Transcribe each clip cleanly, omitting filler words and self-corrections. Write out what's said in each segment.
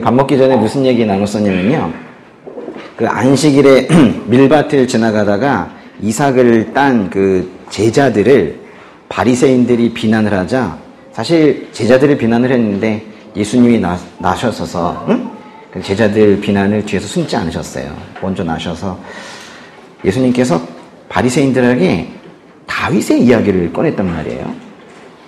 밥 먹기 전에 무슨 얘기 나눴었냐면요. 그 안식일에 밀밭을 지나가다가 이삭을 딴 그 제자들을 바리새인들이 비난을 하자, 사실 제자들을 비난을 했는데 예수님이 나셔서서 그 제자들 비난을 뒤에서 숨지 않으셨어요. 먼저 나셔서 예수님께서 바리새인들에게 다윗의 이야기를 꺼냈단 말이에요.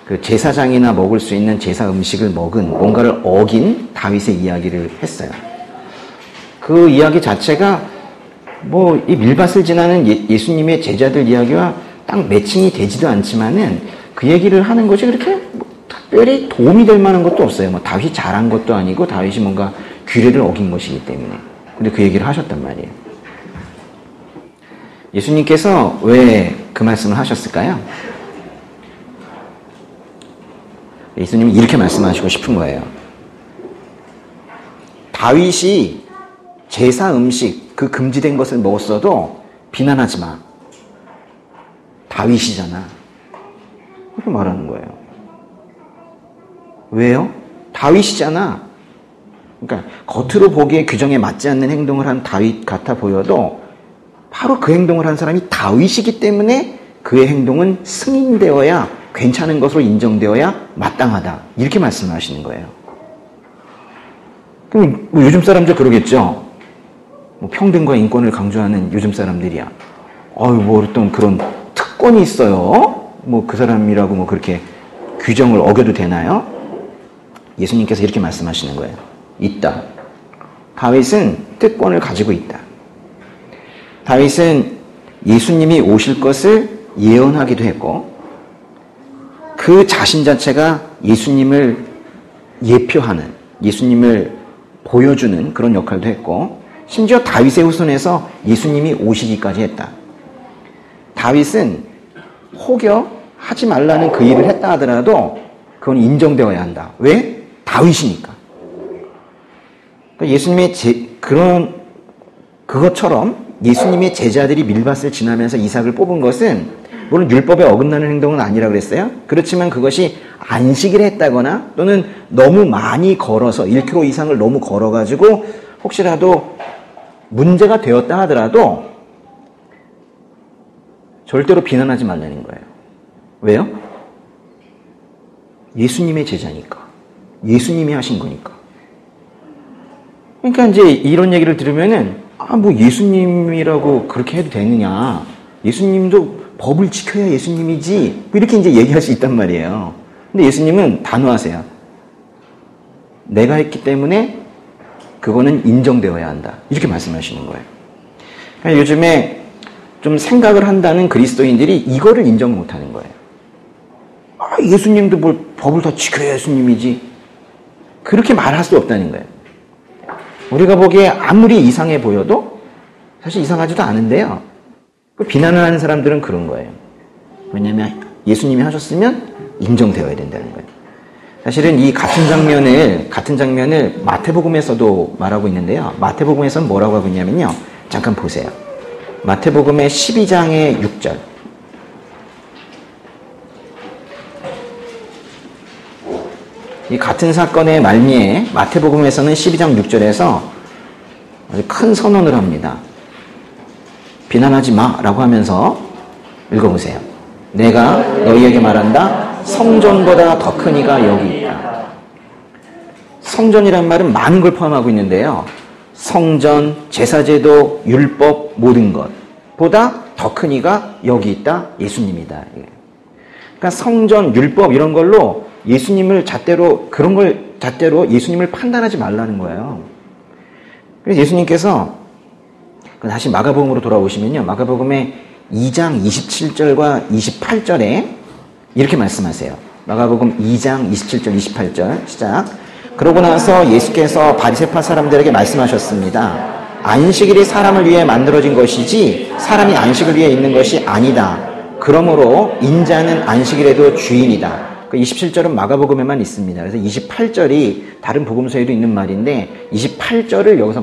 그 제사장이나 먹을 수 있는 제사 음식을 먹은, 뭔가를 어긴 다윗의 이야기를 했어요. 그 이야기 자체가 뭐 이 밀밭을 지나는 예수님의 제자들 이야기와 딱 매칭이 되지도 않지만은 그 얘기를 하는 것이 그렇게 뭐 특별히 도움이 될 만한 것도 없어요. 뭐 다윗이 잘한 것도 아니고 다윗이 뭔가 규례를 어긴 것이기 때문에. 근데 그 얘기를 하셨단 말이에요. 예수님께서 왜 그 말씀을 하셨을까요? 예수님이 이렇게 말씀하시고 싶은 거예요. 다윗이 제사 음식, 그 금지된 것을 먹었어도 비난하지 마. 다윗이잖아. 그렇게 말하는 거예요. 왜요? 다윗이잖아. 그러니까 겉으로 보기에 규정에 맞지 않는 행동을 한 다윗 같아 보여도 바로 그 행동을 한 사람이 다윗이기 때문에 그의 행동은 승인되어야, 괜찮은 것으로 인정되어야 마땅하다. 이렇게 말씀하시는 거예요. 그럼 뭐 요즘 사람들 그러겠죠. 뭐 평등과 인권을 강조하는 요즘 사람들이야. 뭐 어떤 그런 특권이 있어요. 뭐 그 사람이라고 뭐 그렇게 규정을 어겨도 되나요? 예수님께서 이렇게 말씀하시는 거예요. 있다. 다윗은 특권을 가지고 있다. 다윗은 예수님이 오실 것을 예언하기도 했고, 그 자신 자체가 예수님을 예표하는, 예수님을 보여주는 그런 역할도 했고, 심지어 다윗의 후손에서 예수님이 오시기까지 했다. 다윗은 혹여 하지 말라는 그 일을 했다 하더라도 그건 인정되어야 한다. 왜? 다윗이니까. 그러니까 예수님의 그것처럼 예수님의 제자들이 밀밭을 지나면서 이삭을 뽑은 것은 물론 율법에 어긋나는 행동은 아니라 그랬어요. 그렇지만 그것이 안식일에 했다거나 또는 너무 많이 걸어서 1km 이상을 너무 걸어가지고 혹시라도 문제가 되었다 하더라도 절대로 비난하지 말라는 거예요. 왜요? 예수님의 제자니까. 예수님이 하신 거니까. 그러니까 이제 이런 얘기를 들으면은 뭐 예수님이라고 그렇게 해도 되느냐. 예수님도 법을 지켜야 예수님이지. 이렇게 이제 얘기할 수 있단 말이에요. 근데 예수님은 단호하세요. 내가 했기 때문에 그거는 인정되어야 한다. 이렇게 말씀하시는 거예요. 그러니까 요즘에 좀 생각을 한다는 그리스도인들이 이거를 인정 못하는 거예요. 예수님도 뭘 법을 다 지켜야 예수님이지. 그렇게 말할 수 없다는 거예요. 우리가 보기에 아무리 이상해 보여도 사실 이상하지도 않은데요. 비난을 하는 사람들은 그런 거예요. 왜냐하면 예수님이 하셨으면 인정되어야 된다는 거예요. 사실은 이 같은 장면을 마태복음에서도 말하고 있는데요. 마태복음에서는 뭐라고 하고 있냐면요. 잠깐 보세요. 마태복음의 12장의 6절. 이 같은 사건의 말미에 마태복음에서는 12장 6절에서 아주 큰 선언을 합니다. 비난하지 마라고 하면서 읽어보세요. 내가 너희에게 말한다. 성전보다 더 큰 이가 여기 있다. 성전이란 말은 많은 걸 포함하고 있는데요. 성전, 제사제도, 율법, 모든 것보다 더 큰 이가 여기 있다. 예수님이다. 그러니까 성전, 율법 이런 걸로 예수님을 그런 걸 잣대로 예수님을 판단하지 말라는 거예요. 그래서 예수님께서 다시 마가복음으로 돌아오시면요. 마가복음의 2장 27절과 28절에 이렇게 말씀하세요. 마가복음 2장 27절, 28절 시작. 그러고 나서 예수께서 바리새파 사람들에게 말씀하셨습니다. 안식일이 사람을 위해 만들어진 것이지 사람이 안식을 위해 있는 것이 아니다. 그러므로 인자는 안식일에도 주인이다. 27절은 마가복음에만 있습니다. 그래서 28절이 다른 복음서에도 있는 말인데 28절을 여기서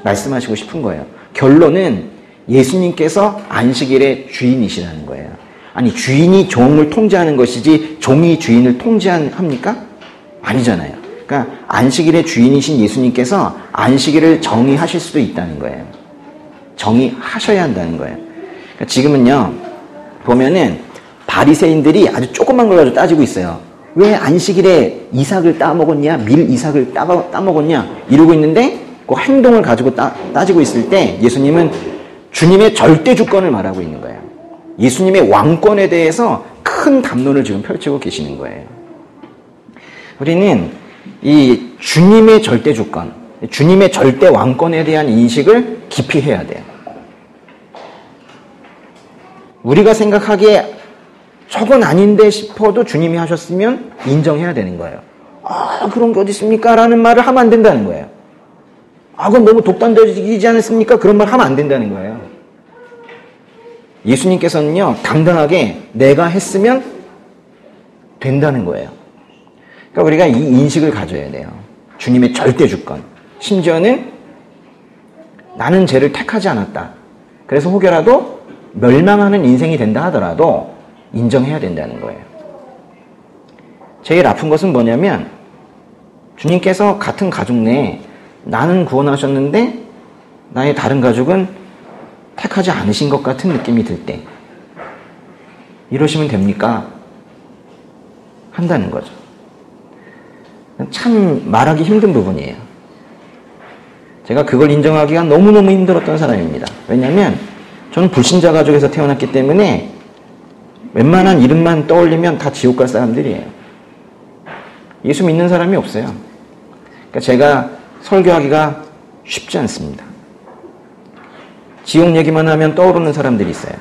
말씀하시고 싶은 거예요. 결론은 예수님께서 안식일의 주인이시라는 거예요. 아니, 주인이 종을 통제하는 것이지 종이 주인을 통제합니까? 아니잖아요. 그러니까 안식일의 주인이신 예수님께서 안식일을 정의하실 수도 있다는 거예요. 정의하셔야 한다는 거예요. 그러니까 지금은요, 보면은 바리새인들이 아주 조그만 걸 가지고 따지고 있어요. 왜 안식일에 이삭을 따먹었냐, 밀 이삭을 따먹었냐 이러고 있는데 그 행동을 가지고 따지고 있을 때 예수님은 주님의 절대 주권을 말하고 있는 거예요. 예수님의 왕권에 대해서 큰 담론을 지금 펼치고 계시는 거예요. 우리는 이 주님의 절대 주권, 주님의 절대 왕권에 대한 인식을 깊이 해야 돼요. 우리가 생각하기에 저건 아닌데 싶어도 주님이 하셨으면 인정해야 되는 거예요. 아, 그런 게 어디 있습니까? 라는 말을 하면 안 된다는 거예요. 아, 그건 너무 독단적이지 않습니까? 그런 말 하면 안 된다는 거예요. 예수님께서는요, 당당하게 내가 했으면 된다는 거예요. 그러니까 우리가 이 인식을 가져야 돼요. 주님의 절대 주권. 심지어는 나는 죄를 택하지 않았다. 그래서 혹여라도 멸망하는 인생이 된다 하더라도 인정해야 된다는 거예요. 제일 아픈 것은 뭐냐면 주님께서 같은 가족 내에 나는 구원하셨는데 나의 다른 가족은 택하지 않으신 것 같은 느낌이 들 때 이러시면 됩니까? 한다는 거죠. 참 말하기 힘든 부분이에요. 제가 그걸 인정하기가 너무너무 힘들었던 사람입니다. 왜냐하면 저는 불신자 가족에서 태어났기 때문에 웬만한 이름만 떠올리면 다 지옥 갈 사람들이에요. 예수 믿는 사람이 없어요. 그러니까 제가 설교하기가 쉽지 않습니다. 지옥 얘기만 하면 떠오르는 사람들이 있어요.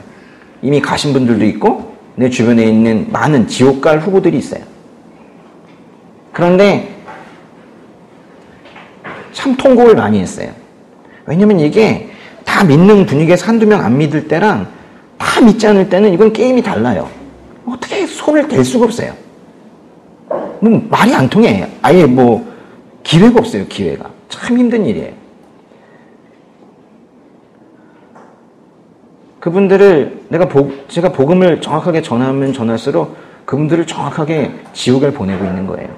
이미 가신 분들도 있고 내 주변에 있는 많은 지옥 갈 후보들이 있어요. 그런데 참 통곡을 많이 했어요. 왜냐면 이게 다 믿는 분위기에서 한두 명 안 믿을 때랑 다 믿지 않을 때는 이건 게임이 달라요. 어떻게 손을 댈 수가 없어요. 뭐 말이 안 통해. 아예 뭐 기회가 없어요. 기회가. 참 힘든 일이에요. 그분들을 제가 복음을 정확하게 전하면 전할수록 그분들을 정확하게 지옥을 보내고 있는 거예요.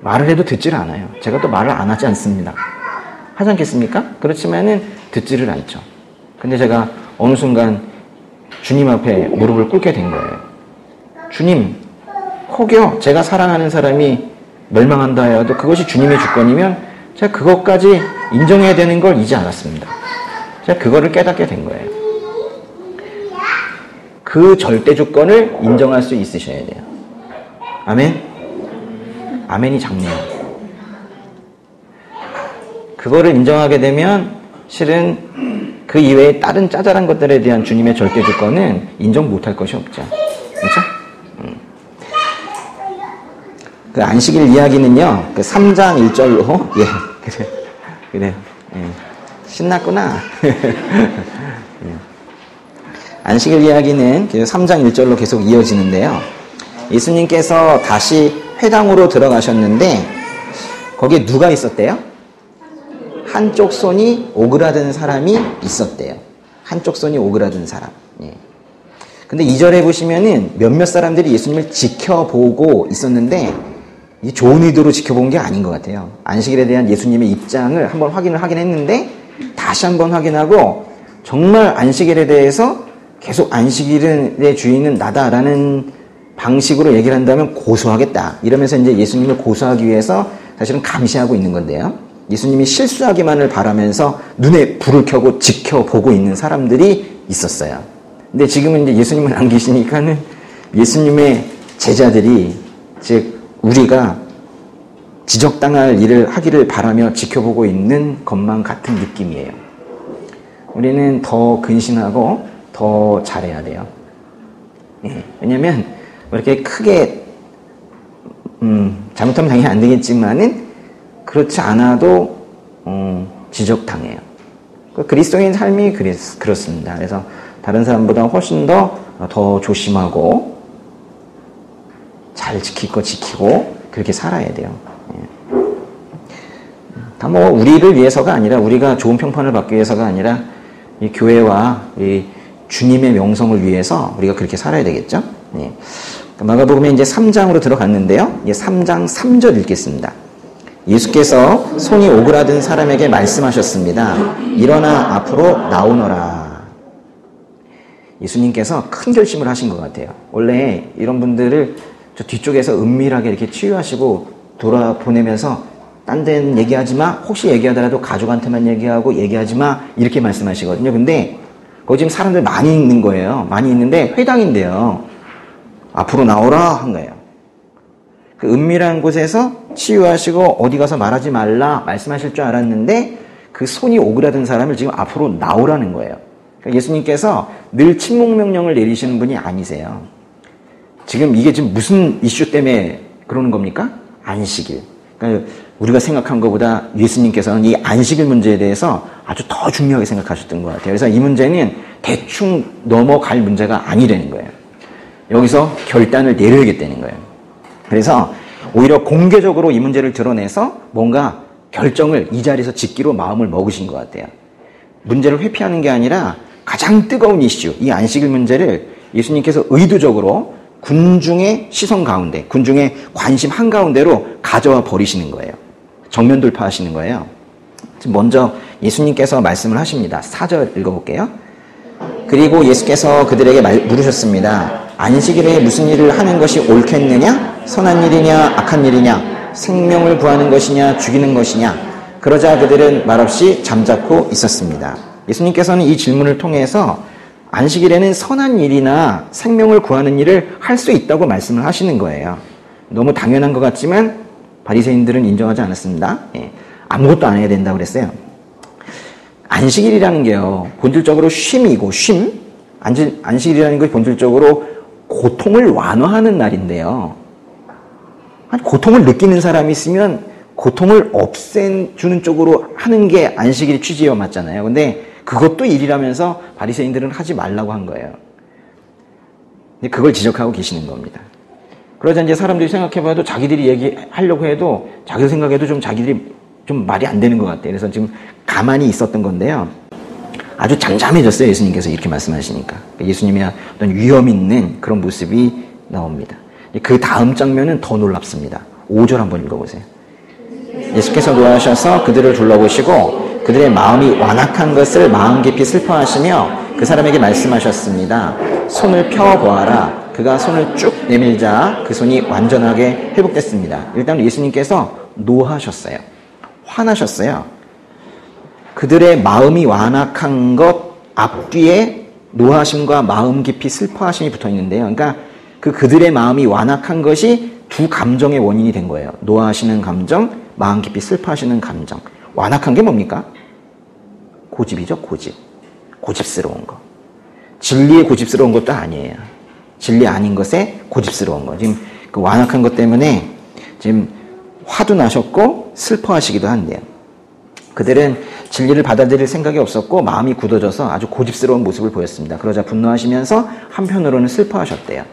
말을 해도 듣지를 않아요. 제가 또 말을 안 하지 않습니다. 하지 않겠습니까? 그렇지만은 듣지를 않죠. 근데 제가 어느 순간 주님 앞에 무릎을 꿇게 된 거예요. 주님, 혹여 제가 사랑하는 사람이 멸망한다 해도 그것이 주님의 주권이면 제가 그것까지 인정해야 되는 걸 이제 알았습니다. 제가 그거를 깨닫게 된 거예요. 그 절대 주권을 인정할 수 있으셔야 돼요. 아멘? 아멘이 작네요. 그거를 인정하게 되면 실은 그 이외에 다른 짜잘한 것들에 대한 주님의 절대 주권은 인정 못할 것이 없죠. 그렇죠? 그 안식일 이야기는요, 그 3장 1절로, 그래. 신났구나. 안식일 이야기는 3장 1절로 계속 이어지는데요. 예수님께서 다시 회당으로 들어가셨는데 거기에 누가 있었대요? 한쪽 손이 오그라든 사람이 있었대요. 한쪽 손이 오그라든 사람. 근데 2절에 보시면은 몇몇 사람들이 예수님을 지켜보고 있었는데 이 좋은 의도로 지켜본 게 아닌 것 같아요. 안식일에 대한 예수님의 입장을 한번 확인을 하긴 했는데 다시 한번 확인하고 정말 안식일에 대해서 계속 안식일의 주인은 나다라는 방식으로 얘기를 한다면 고소하겠다. 이러면서 이제 예수님을 고소하기 위해서 사실은 감시하고 있는 건데요. 예수님이 실수하기만을 바라면서 눈에 불을 켜고 지켜보고 있는 사람들이 있었어요. 근데 지금은 이제 예수님은 안 계시니까는 예수님의 제자들이, 즉 우리가 지적당할 일을 하기를 바라며 지켜보고 있는 것만 같은 느낌이에요. 우리는 더 근신하고 더 잘해야 돼요. 왜냐면 이렇게 크게 잘못하면 당연히 안 되겠지만은 그렇지 않아도 지적당해요. 그리스도인 삶이 그렇습니다. 그래서 다른 사람보다 훨씬 더 조심하고 잘 지킬 거 지키고 그렇게 살아야 돼요. 다 뭐 우리를 위해서가 아니라, 우리가 좋은 평판을 받기 위해서가 아니라 이 교회와 이 주님의 명성을 위해서 우리가 그렇게 살아야 되겠죠. 마가복음에 이제 3장으로 들어갔는데요. 3장 3절 읽겠습니다. 예수께서 손이 오그라든 사람에게 말씀하셨습니다. 일어나 앞으로 나오너라. 예수님께서 큰 결심을 하신 것 같아요. 원래 이런 분들을 저 뒤쪽에서 은밀하게 이렇게 치유하시고 돌아보내면서 딴 데는 얘기하지 마. 혹시 얘기하더라도 가족한테만 얘기하지 마. 이렇게 말씀하시거든요. 근데 거기 지금 사람들 많이 있는 거예요. 많이 있는데 회당인데요. 앞으로 나오라 한 거예요. 그 은밀한 곳에서 치유하시고 어디 가서 말하지 말라 말씀하실 줄 알았는데 그 손이 오그라든 사람을 지금 앞으로 나오라는 거예요. 그러니까 예수님께서 늘 침묵 명령을 내리시는 분이 아니세요. 지금 이게 지금 무슨 이슈 때문에 그러는 겁니까? 안식일. 그러니까 우리가 생각한 것보다 예수님께서는 이 안식일 문제에 대해서 아주 더 중요하게 생각하셨던 것 같아요. 그래서 이 문제는 대충 넘어갈 문제가 아니라는 거예요. 여기서 결단을 내려야겠다는 거예요. 그래서 오히려 공개적으로 이 문제를 드러내서 뭔가 결정을 이 자리에서 짓기로 마음을 먹으신 것 같아요. 문제를 회피하는 게 아니라 가장 뜨거운 이슈, 이 안식일 문제를 예수님께서 의도적으로 군중의 시선 가운데, 군중의 관심 한가운데로 가져와 버리시는 거예요. 정면 돌파하시는 거예요. 먼저 예수님께서 말씀을 하십니다. 4절 읽어볼게요. 그리고 예수께서 그들에게 물으셨습니다. 안식일에 무슨 일을 하는 것이 옳겠느냐? 선한 일이냐 악한 일이냐? 생명을 구하는 것이냐 죽이는 것이냐? 그러자 그들은 말없이 잠자코 있었습니다. 예수님께서는 이 질문을 통해서 안식일에는 선한 일이나 생명을 구하는 일을 할 수 있다고 말씀을 하시는 거예요. 너무 당연한 것 같지만 바리새인들은 인정하지 않았습니다. 아무것도 안 해야 된다고 그랬어요. 안식일이라는 게요, 본질적으로 쉼이고, 안식일이라는 게 본질적으로 고통을 완화하는 날인데요. 고통을 느끼는 사람이 있으면 고통을 없애주는 쪽으로 하는 게 안식일 취지와 맞잖아요. 근데 그것도 일이라면서 바리새인들은 하지 말라고 한 거예요. 근데 그걸 지적하고 계시는 겁니다. 그러자 이제 사람들이 생각해봐도 자기들이 얘기하려고 해도 자기 생각에도 좀 자기들이 좀 말이 안 되는 것 같아요. 그래서 지금 가만히 있었던 건데요. 아주 잠잠해졌어요. 예수님께서 이렇게 말씀하시니까. 예수님의 어떤 위험 있는 그런 모습이 나옵니다. 그 다음 장면은 더 놀랍습니다. 5절 한번 읽어보세요. 예수께서 노하셔서 그들을 둘러보시고 그들의 마음이 완악한 것을 마음 깊이 슬퍼하시며 그 사람에게 말씀하셨습니다. 손을 펴보아라. 그가 손을 쭉 내밀자 그 손이 완전하게 회복됐습니다. 일단 예수님께서 노하셨어요. 화나셨어요. 그들의 마음이 완악한 것 앞뒤에 노하심과 마음 깊이 슬퍼하심이 붙어 있는데요. 그러니까 그들의 마음이 완악한 것이 두 감정의 원인이 된 거예요. 노하시는 감정, 마음 깊이 슬퍼하시는 감정. 완악한 게 뭡니까? 고집이죠, 고집. 고집스러운 거. 진리에 고집스러운 것도 아니에요. 진리 아닌 것에 고집스러운 거. 지금 그 완악한 것 때문에 지금 화도 나셨고 슬퍼하시기도 한데요. 그들은 진리를 받아들일 생각이 없었고 마음이 굳어져서 아주 고집스러운 모습을 보였습니다. 그러자 분노하시면서 한편으로는 슬퍼하셨대요.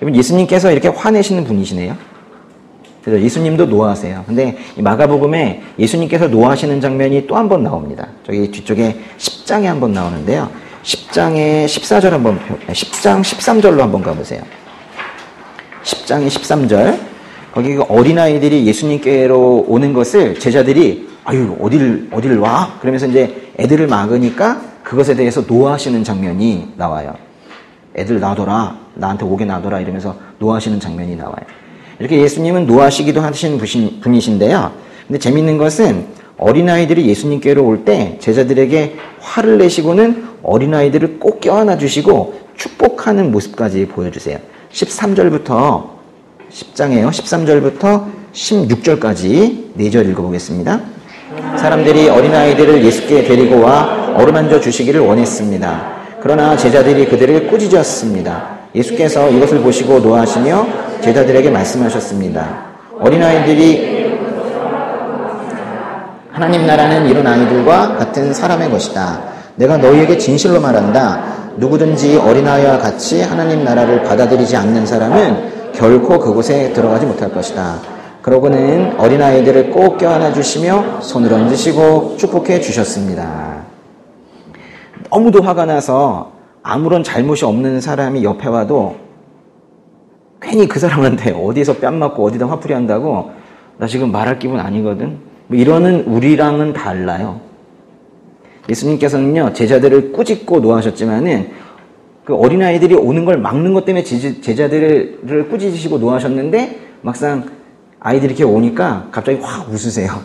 여러분, 예수님께서 이렇게 화내시는 분이시네요. 그래서 예수님도 노하세요. 근데 이 마가복음에 예수님께서 노하시는 장면이 또 한 번 나옵니다. 저기 뒤쪽에 10장에 한 번 나오는데요. 10장에 14절 한번 10장 13절로 한번 가보세요. 10장의 13절. 거기 어린아이들이 예수님께로 오는 것을 제자들이 아유 어딜 와? 그러면서 이제 애들을 막으니까 그것에 대해서 노하시는 장면이 나와요. 애들 놔둬라. 나한테 오게 놔둬라. 이러면서 노하시는 장면이 나와요. 이렇게 예수님은 노하시기도 하시는 분이신데요. 근데 재밌는 것은 어린아이들이 예수님께로 올 때 제자들에게 화를 내시고는 어린아이들을 꼭 껴안아 주시고 축복하는 모습까지 보여주세요. 13절부터 10장에요. 13절부터 16절까지 4절 읽어보겠습니다. 사람들이 어린아이들을 예수께 데리고 와 어루만져 주시기를 원했습니다. 그러나 제자들이 그들을 꾸짖었습니다. 예수께서 이것을 보시고 노하시며 제자들에게 말씀하셨습니다. 어린아이들이 하나님 나라는 이런 아이들과 같은 사람의 것이다. 내가 너희에게 진실로 말한다. 누구든지 어린아이와 같이 하나님 나라를 받아들이지 않는 사람은 결코 그곳에 들어가지 못할 것이다. 그러고는 어린아이들을 꼭 껴안아 주시며 손을 얹으시고 축복해 주셨습니다. 너무도 화가 나서 아무런 잘못이 없는 사람이 옆에 와도 괜히 그 사람한테 어디서 뺨 맞고 어디다 화풀이 한다고 나 지금 말할 기분 아니거든. 뭐 이러는 우리랑은 달라요. 예수님께서는요, 제자들을 꾸짖고 노하셨지만은 그 어린아이들이 오는 걸 막는 것 때문에 제자들을 꾸짖으시고 노하셨는데 막상 아이들이 이렇게 오니까 갑자기 확 웃으세요.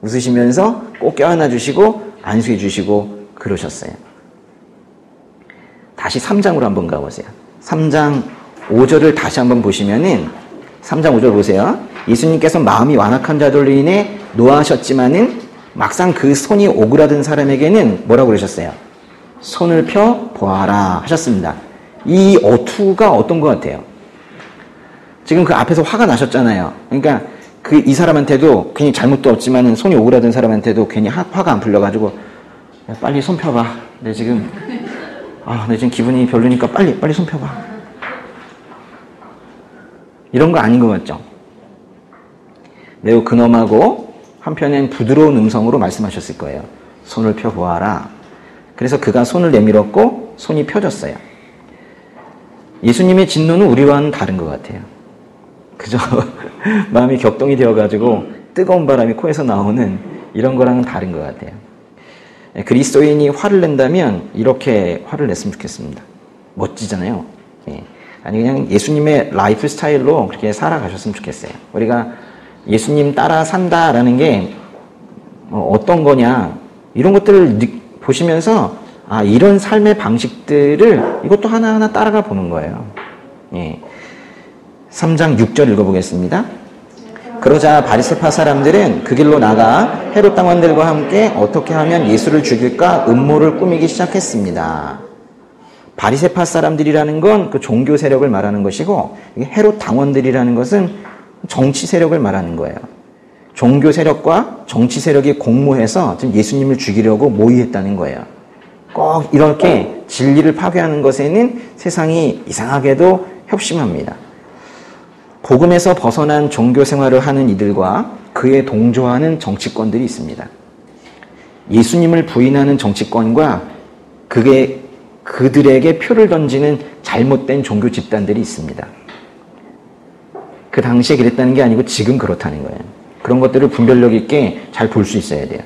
웃으시면서 꼭 껴안아 주시고 안수해 주시고 그러셨어요. 다시 3장으로 한번 가보세요. 3장 5절을 다시 한번 보시면은 3장 5절 보세요. 예수님께서 마음이 완악한 자들로 인해 노하셨지만은 막상 그 손이 오그라든 사람에게는 뭐라고 그러셨어요? 손을 펴 보아라 하셨습니다. 이 어투가 어떤 것 같아요? 지금 그 앞에서 화가 나셨잖아요. 그러니까 이 사람한테도 괜히 잘못도 없지만은 손이 오그라든 사람한테도 괜히 화가 안 풀려가지고 야, 빨리 손 펴봐. 내 지금 기분이 별로니까 빨리 손 펴봐. 이런 거 아닌 것 같죠? 매우 근엄하고 한편엔 부드러운 음성으로 말씀하셨을 거예요. 손을 펴 보아라. 그래서 그가 손을 내밀었고 손이 펴졌어요. 예수님의 진노는 우리와는 다른 것 같아요. 그저 마음이 격동이 되어가지고 뜨거운 바람이 코에서 나오는 이런 거랑은 다른 것 같아요. 그리스도인이 화를 낸다면 이렇게 화를 냈으면 좋겠습니다. 멋지잖아요. 아니 그냥 예수님의 라이프 스타일로 그렇게 살아가셨으면 좋겠어요. 우리가 예수님 따라 산다라는 게 어떤 거냐 이런 것들을 보시면서 이런 삶의 방식들을 이것도 하나하나 따라가 보는 거예요. 3장 6절 읽어보겠습니다. 그러자 바리새파 사람들은 그 길로 나가 헤롯 당원들과 함께 어떻게 하면 예수를 죽일까 음모를 꾸미기 시작했습니다. 바리새파 사람들이라는 건 그 종교 세력을 말하는 것이고 헤롯 당원들이라는 것은 정치 세력을 말하는 거예요. 종교 세력과 정치 세력이 공모해서 지금 예수님을 죽이려고 모의했다는 거예요. 꼭 이렇게 진리를 파괴하는 것에는 세상이 이상하게도 협심합니다. 복음에서 벗어난 종교 생활을 하는 이들과 그에 동조하는 정치권들이 있습니다. 예수님을 부인하는 정치권과 그들에게 표를 던지는 잘못된 종교 집단들이 있습니다. 그 당시에 그랬다는 게 아니고 지금 그렇다는 거예요. 그런 것들을 분별력 있게 잘 볼 수 있어야 돼요.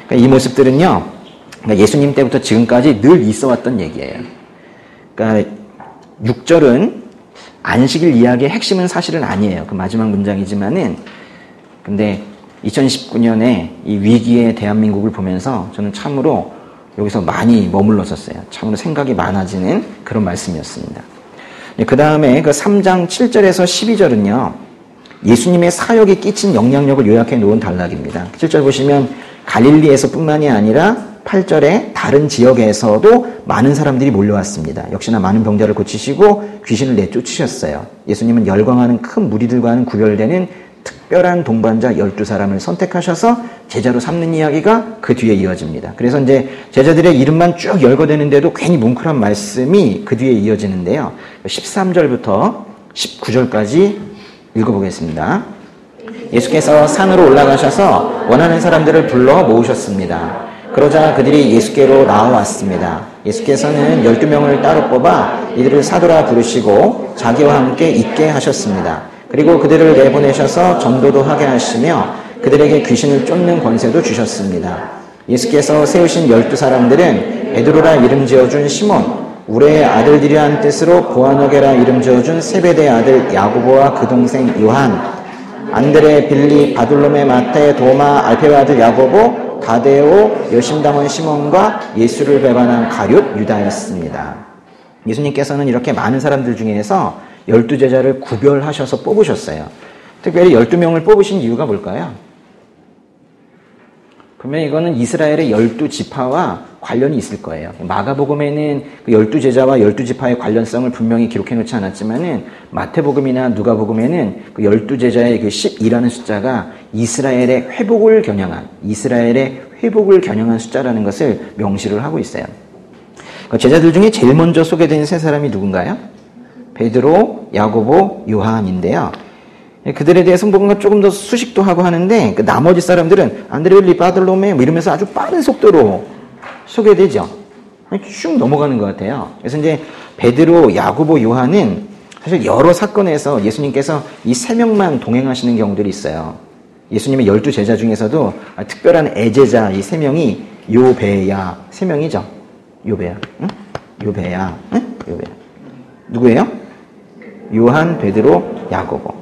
그러니까 이 모습들은요, 그러니까 예수님 때부터 지금까지 늘 있어 왔던 얘기예요. 그러니까 6절은 안식일 이야기의 핵심은 사실은 아니에요. 그 마지막 문장이지만은, 근데 2019년에 이 위기의 대한민국을 보면서 저는 참으로 여기서 많이 머물렀었어요. 참으로 생각이 많아지는 그런 말씀이었습니다. 그 다음에 그 3장 7절에서 12절은요, 예수님의 사역에 끼친 영향력을 요약해 놓은 단락입니다. 7절 보시면 갈릴리에서 뿐만이 아니라 8절에 다른 지역에서도 많은 사람들이 몰려왔습니다. 역시나 많은 병자를 고치시고 귀신을 내쫓으셨어요. 예수님은 열광하는 큰 무리들과는 구별되는 특별한 동반자 12사람을 선택하셔서 제자로 삼는 이야기가 그 뒤에 이어집니다. 그래서 이제 제자들의 이름만 쭉 열거되는데도 괜히 뭉클한 말씀이 그 뒤에 이어지는데요. 13절부터 19절까지 읽어보겠습니다. 예수께서 산으로 올라가셔서 원하는 사람들을 불러 모으셨습니다. 그러자 그들이 예수께로 나와왔습니다. 예수께서는 12명을 따로 뽑아 이들을 사도라 부르시고 자기와 함께 있게 하셨습니다. 그리고 그들을 내보내셔서 전도도 하게 하시며 그들에게 귀신을 쫓는 권세도 주셨습니다. 예수께서 세우신 12사람들은 베드로라 이름 지어준 시몬, 우레의 아들들이라는 뜻으로 보아너게라 이름 지어준 세베대의 아들 야고보와 그 동생 요한, 안드레, 빌리, 바둘로메, 마태, 도마, 알페의 아들 야고보, 다데오, 열심당원 시몬과 예수를 배반한 가룟 유다였습니다. 예수님께서는 이렇게 많은 사람들 중에서 12제자를 구별하셔서 뽑으셨어요. 특별히 12명을 뽑으신 이유가 뭘까요? 분명히 이거는 이스라엘의 12지파와 관련이 있을 거예요. 마가복음에는 그 12제자와 12지파의 관련성을 분명히 기록해 놓지 않았지만은 마태복음이나 누가복음에는 그 12제자의 그 12라는 숫자가 이스라엘의 회복을 겨냥한 숫자라는 것을 명시를 하고 있어요. 그 제자들 중에 제일 먼저 소개된 세 사람이 누군가요? 베드로, 야고보, 요한인데요. 그들에 대해서 뭔가 조금 더 수식도 하고 하는데 그 나머지 사람들은 안드레, 바들로메 이러면서 아주 빠른 속도로 소개되죠. 쭉 넘어가는 것 같아요. 그래서 이제 베드로, 야고보, 요한은 사실 여러 사건에서 예수님께서 이 세 명만 동행하시는 경우들이 있어요. 예수님의 12제자 중에서도 특별한 애제자 이 3명이 요배야 3명이죠. 요배야, 응? 요배야, 응? 요배야. 누구예요? 요한, 베드로, 야고보.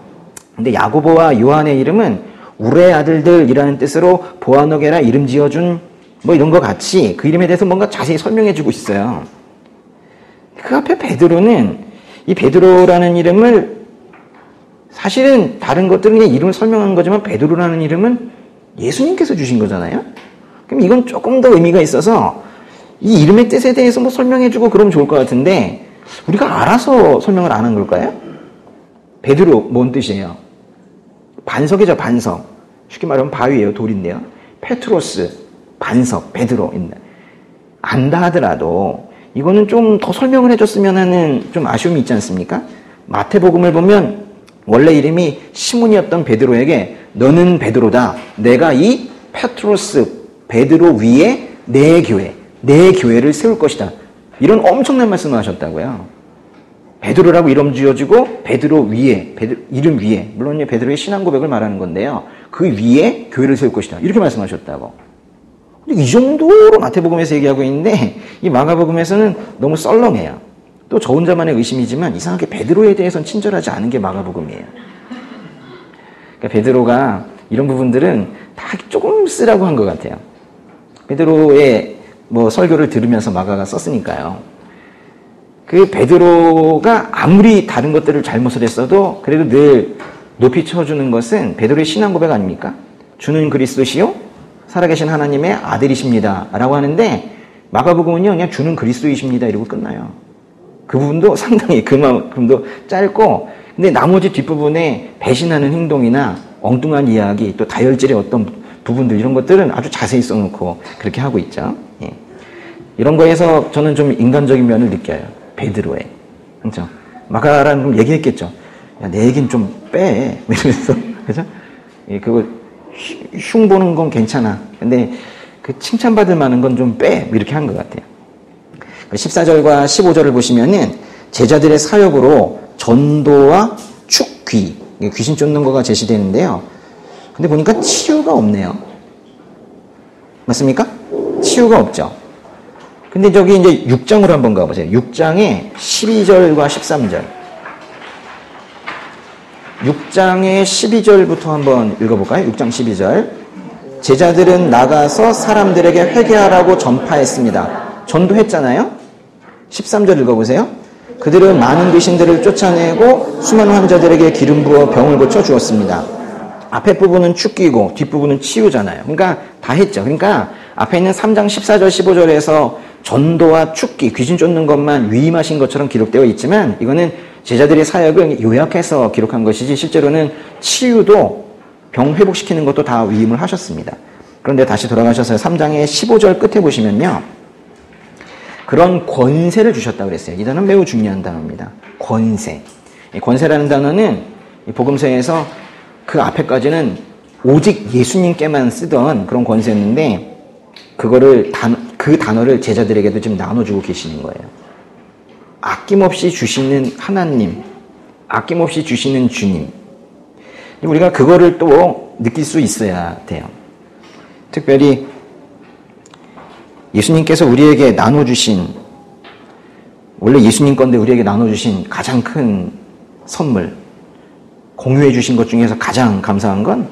근데 야고보와 요한의 이름은 우레 아들들이라는 뜻으로 보아너게라 이름 지어준 뭐 이런 거 같이 그 이름에 대해서 뭔가 자세히 설명해주고 있어요. 그 앞에 베드로는 이 베드로라는 이름을 사실은 다른 것들은 그냥 이름을 설명한 거지만 베드로라는 이름은 예수님께서 주신 거잖아요. 그럼 이건 조금 더 의미가 있어서 이 이름의 뜻에 대해서 뭐 설명해주고 그러면 좋을 것 같은데 우리가 알아서 설명을 안 한 걸까요? 베드로 뭔 뜻이에요? 반석이죠, 반석. 쉽게 말하면 바위예요, 돌인데요. 페트로스, 반석, 베드로인데 안다 하더라도 이거는 좀 더 설명을 해줬으면 하는 좀 아쉬움이 있지 않습니까? 마태복음을 보면 원래 이름이 시몬이었던 베드로에게 너는 베드로다. 내가 이 페트로스, 베드로 위에 내 교회를 세울 것이다. 이런 엄청난 말씀을 하셨다고요. 베드로라고 이름 지어주고 베드로 위에, 이름 위에, 물론 베드로의 신앙 고백을 말하는 건데요. 그 위에 교회를 세울 것이다. 이렇게 말씀하셨다고. 근데 이 정도로 마태복음에서 얘기하고 있는데 이 마가복음에서는 너무 썰렁해요. 또 저 혼자만의 의심이지만 이상하게 베드로에 대해서는 친절하지 않은 게 마가복음이에요. 그러니까 베드로가 이런 부분들은 다 조금 쓰라고 한 것 같아요. 베드로의 뭐 설교를 들으면서 마가가 썼으니까요. 그 베드로가 아무리 다른 것들을 잘못을 했어도 그래도 늘 높이 쳐주는 것은 베드로의 신앙 고백 아닙니까? 주는 그리스도시요 살아계신 하나님의 아들이십니다 라고 하는데 마가복음은요 그냥 주는 그리스도이십니다 이러고 끝나요. 그 부분도 상당히 그만큼도 짧고 근데 나머지 뒷부분에 배신하는 행동이나 엉뚱한 이야기 또 다혈질의 어떤 부분들 이런 것들은 아주 자세히 써놓고 그렇게 하고 있죠. 예. 이런 거에서 저는 좀 인간적인 면을 느껴요. 베드로의. 그렇죠? 마가라는 좀 얘기했겠죠. 야, 내 얘기는 좀 빼. 이러면서. 그죠? 예, 그거 흉 보는 건 괜찮아. 근데 그 칭찬받을 만한 건 좀 빼. 이렇게 한 것 같아요. 14절과 15절을 보시면은 제자들의 사역으로 전도와 축귀, 귀신 쫓는 거가 제시되는데요. 근데 보니까 치유가 없네요. 맞습니까? 치유가 없죠. 근데 저기 이제 6장으로 한번 가보세요. 6장의 12절과 13절. 6장의 12절부터 한번 읽어볼까요? 6장 12절. 제자들은 나가서 사람들에게 회개하라고 전파했습니다. 전도했잖아요? 13절 읽어보세요. 그들은 많은 귀신들을 쫓아내고 수많은 환자들에게 기름 부어 병을 고쳐 주었습니다. 앞에 부분은 축기고 뒷부분은 치유잖아요. 그러니까 다 했죠. 그러니까 앞에 있는 3장 14절 15절에서 전도와 축기, 귀신 쫓는 것만 위임하신 것처럼 기록되어 있지만 이거는 제자들의 사역을 요약해서 기록한 것이지 실제로는 치유도 병 회복시키는 것도 다 위임을 하셨습니다. 그런데 다시 돌아가셔서 3장의 15절 끝에 보시면요. 그런 권세를 주셨다고 그랬어요. 이 단어는 매우 중요한 단어입니다. 권세. 권세라는 단어는 복음서에서 그 앞에까지는 오직 예수님께만 쓰던 그런 권세였는데 그 단어를 제자들에게도 지금 나눠주고 계시는 거예요. 아낌없이 주시는 하나님, 아낌없이 주시는 주님. 우리가 그거를 또 느낄 수 있어야 돼요. 특별히 예수님께서 우리에게 나눠주신, 원래 예수님 건데 우리에게 나눠주신 가장 큰 선물, 공유해 주신 것 중에서 가장 감사한 건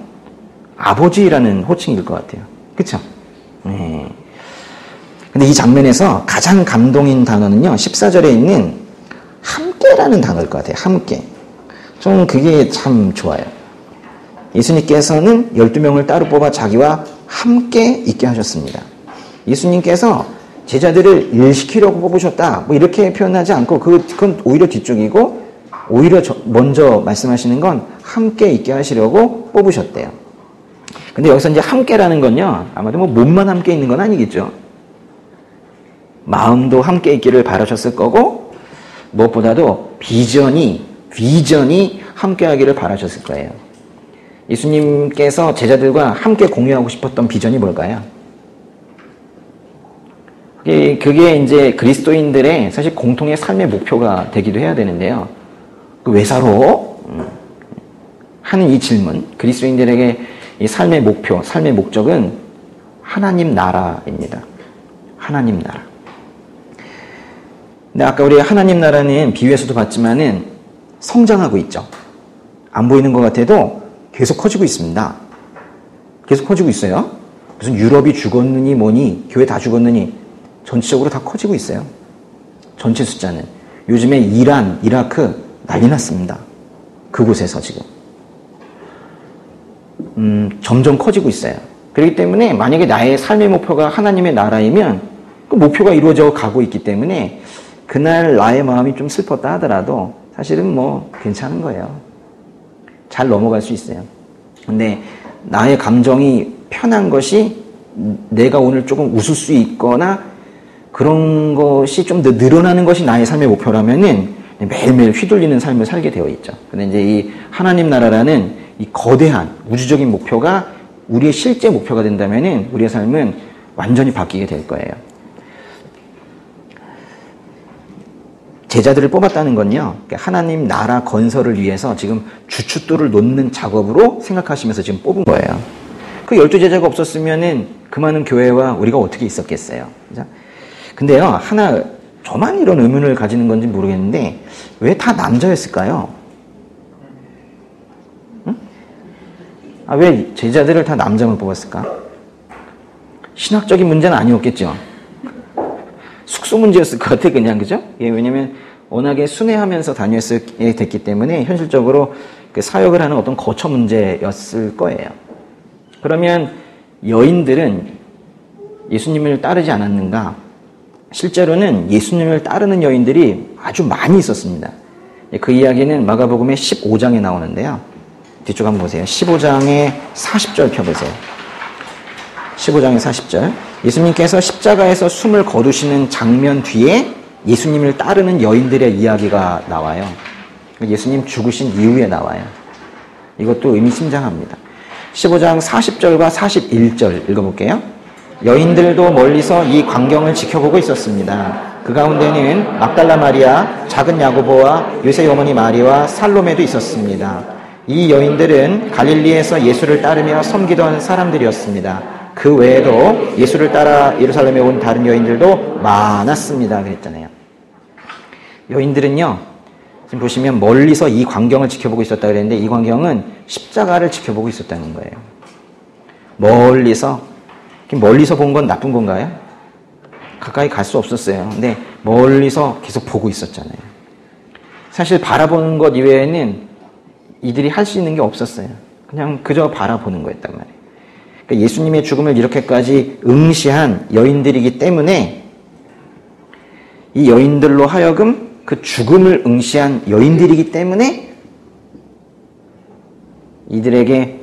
아버지라는 호칭일 것 같아요. 그쵸? 네. 근데 이 장면에서 가장 감동인 단어는요, 14절에 있는 함께라는 단어일 것 같아요. 함께. 좀 그게 참 좋아요. 예수님께서는 12명을 따로 뽑아 자기와 함께 있게 하셨습니다. 예수님께서 제자들을 일시키려고 뽑으셨다. 뭐 이렇게 표현하지 않고 그건 오히려 뒤쪽이고 오히려 먼저 말씀하시는 건 함께 있게 하시려고 뽑으셨대요. 근데 여기서 이제 함께라는 건요. 아마도 뭐 몸만 함께 있는 건 아니겠죠. 마음도 함께 있기를 바라셨을 거고 무엇보다도 비전이 함께 하기를 바라셨을 거예요. 예수님께서 제자들과 함께 공유하고 싶었던 비전이 뭘까요? 그게 이제 그리스도인들의 사실 공통의 삶의 목표가 되기도 해야 되는데요. 왜 살아? 하는 이 질문, 그리스도인들에게 이 삶의 목표, 삶의 목적은 하나님 나라입니다. 하나님 나라. 근데 아까 우리 하나님 나라는 비유에서도 봤지만은 성장하고 있죠. 안 보이는 것 같아도 계속 커지고 있습니다. 계속 커지고 있어요. 무슨 유럽이 죽었느니 뭐니, 교회 다 죽었느니 전체적으로 다 커지고 있어요. 전체 숫자는. 요즘에 이란, 이라크 난리 났습니다. 그곳에서 지금. 점점 커지고 있어요. 그렇기 때문에 만약에 나의 삶의 목표가 하나님의 나라이면 그 목표가 이루어져 가고 있기 때문에 그날 나의 마음이 좀 슬펐다 하더라도 사실은 뭐 괜찮은 거예요. 잘 넘어갈 수 있어요. 근데 나의 감정이 편한 것이 내가 오늘 조금 웃을 수 있거나 그런 것이 좀 더 늘어나는 것이 나의 삶의 목표라면은 매일매일 휘둘리는 삶을 살게 되어 있죠. 근데 이제 이 하나님 나라라는 이 거대한 우주적인 목표가 우리의 실제 목표가 된다면은 우리의 삶은 완전히 바뀌게 될 거예요. 제자들을 뽑았다는 건요, 하나님 나라 건설을 위해서 지금 주춧돌을 놓는 작업으로 생각하시면서 지금 뽑은 거예요. 그 12제자가 없었으면은 그 많은 교회와 우리가 어떻게 있었겠어요. 그죠? 근데요, 저만 이런 의문을 가지는 건지 모르겠는데, 왜 다 남자였을까요? 응? 왜 제자들을 다 남자만 뽑았을까? 신학적인 문제는 아니었겠죠. 숙소 문제였을 것 같아, 그냥, 그죠? 예, 왜냐면 워낙에 순회하면서 다녔게 됐기 때문에 현실적으로 그 사역을 하는 어떤 거처 문제였을 거예요. 그러면 여인들은 예수님을 따르지 않았는가? 실제로는 예수님을 따르는 여인들이 아주 많이 있었습니다. 그 이야기는 마가복음의 15장에 나오는데요. 뒤쪽 한번 보세요. 15장의 40절 펴보세요. 15장의 40절. 예수님께서 십자가에서 숨을 거두시는 장면 뒤에 예수님을 따르는 여인들의 이야기가 나와요. 예수님 죽으신 이후에 나와요. 이것도 의미심장합니다. 15장 40절과 41절 읽어볼게요. 여인들도 멀리서 이 광경을 지켜보고 있었습니다. 그 가운데는 막달라 마리아, 작은 야고보와 요셉의 어머니 마리와 살로메도 있었습니다. 이 여인들은 갈릴리에서 예수를 따르며 섬기던 사람들이었습니다. 그 외에도 예수를 따라 예루살렘에 온 다른 여인들도 많았습니다. 그랬잖아요. 여인들은요, 지금 보시면 멀리서 이 광경을 지켜보고 있었다 그랬는데 이 광경은 십자가를 지켜보고 있었다는 거예요. 멀리서 본 건 나쁜 건가요? 가까이 갈 수 없었어요. 근데 멀리서 계속 보고 있었잖아요. 사실 바라보는 것 이외에는 이들이 할 수 있는 게 없었어요. 그냥 그저 바라보는 거였단 말이에요. 그러니까 예수님의 죽음을 이렇게까지 응시한 여인들이기 때문에 이 여인들로 하여금 그 죽음을 응시한 여인들이기 때문에 이들에게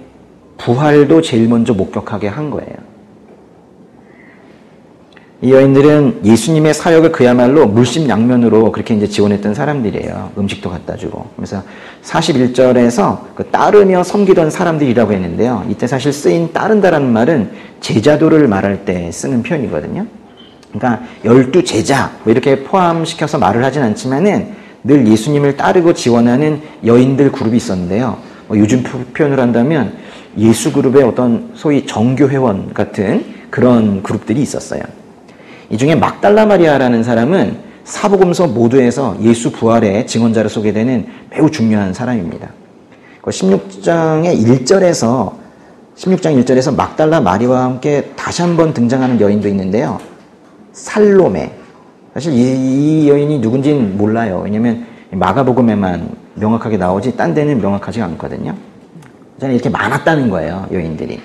부활도 제일 먼저 목격하게 한 거예요. 이 여인들은 예수님의 사역을 그야말로 물심양면으로 그렇게 이제 지원했던 사람들이에요. 음식도 갖다 주고. 그래서 41절에서 그 따르며 섬기던 사람들이라고 했는데요. 이때 사실 쓰인 따른다라는 말은 제자도를 말할 때 쓰는 표현이거든요. 그러니까 12제자 뭐 이렇게 포함시켜서 말을 하진 않지만은 늘 예수님을 따르고 지원하는 여인들 그룹이 있었는데요. 요즘 표현을 한다면 예수 그룹의 어떤 소위 정교회원 같은 그런 그룹들이 있었어요. 이 중에 막달라 마리아라는 사람은 사복음서 모두에서 예수 부활의 증언자로 소개되는 매우 중요한 사람입니다. 16장 1절에서 막달라 마리아와 함께 다시 한번 등장하는 여인도 있는데요. 살로메. 사실 이 여인이 누군지는 몰라요. 왜냐면 마가복음에만 명확하게 나오지 딴 데는 명확하지 않거든요. 이렇게 많았다는 거예요, 여인들이.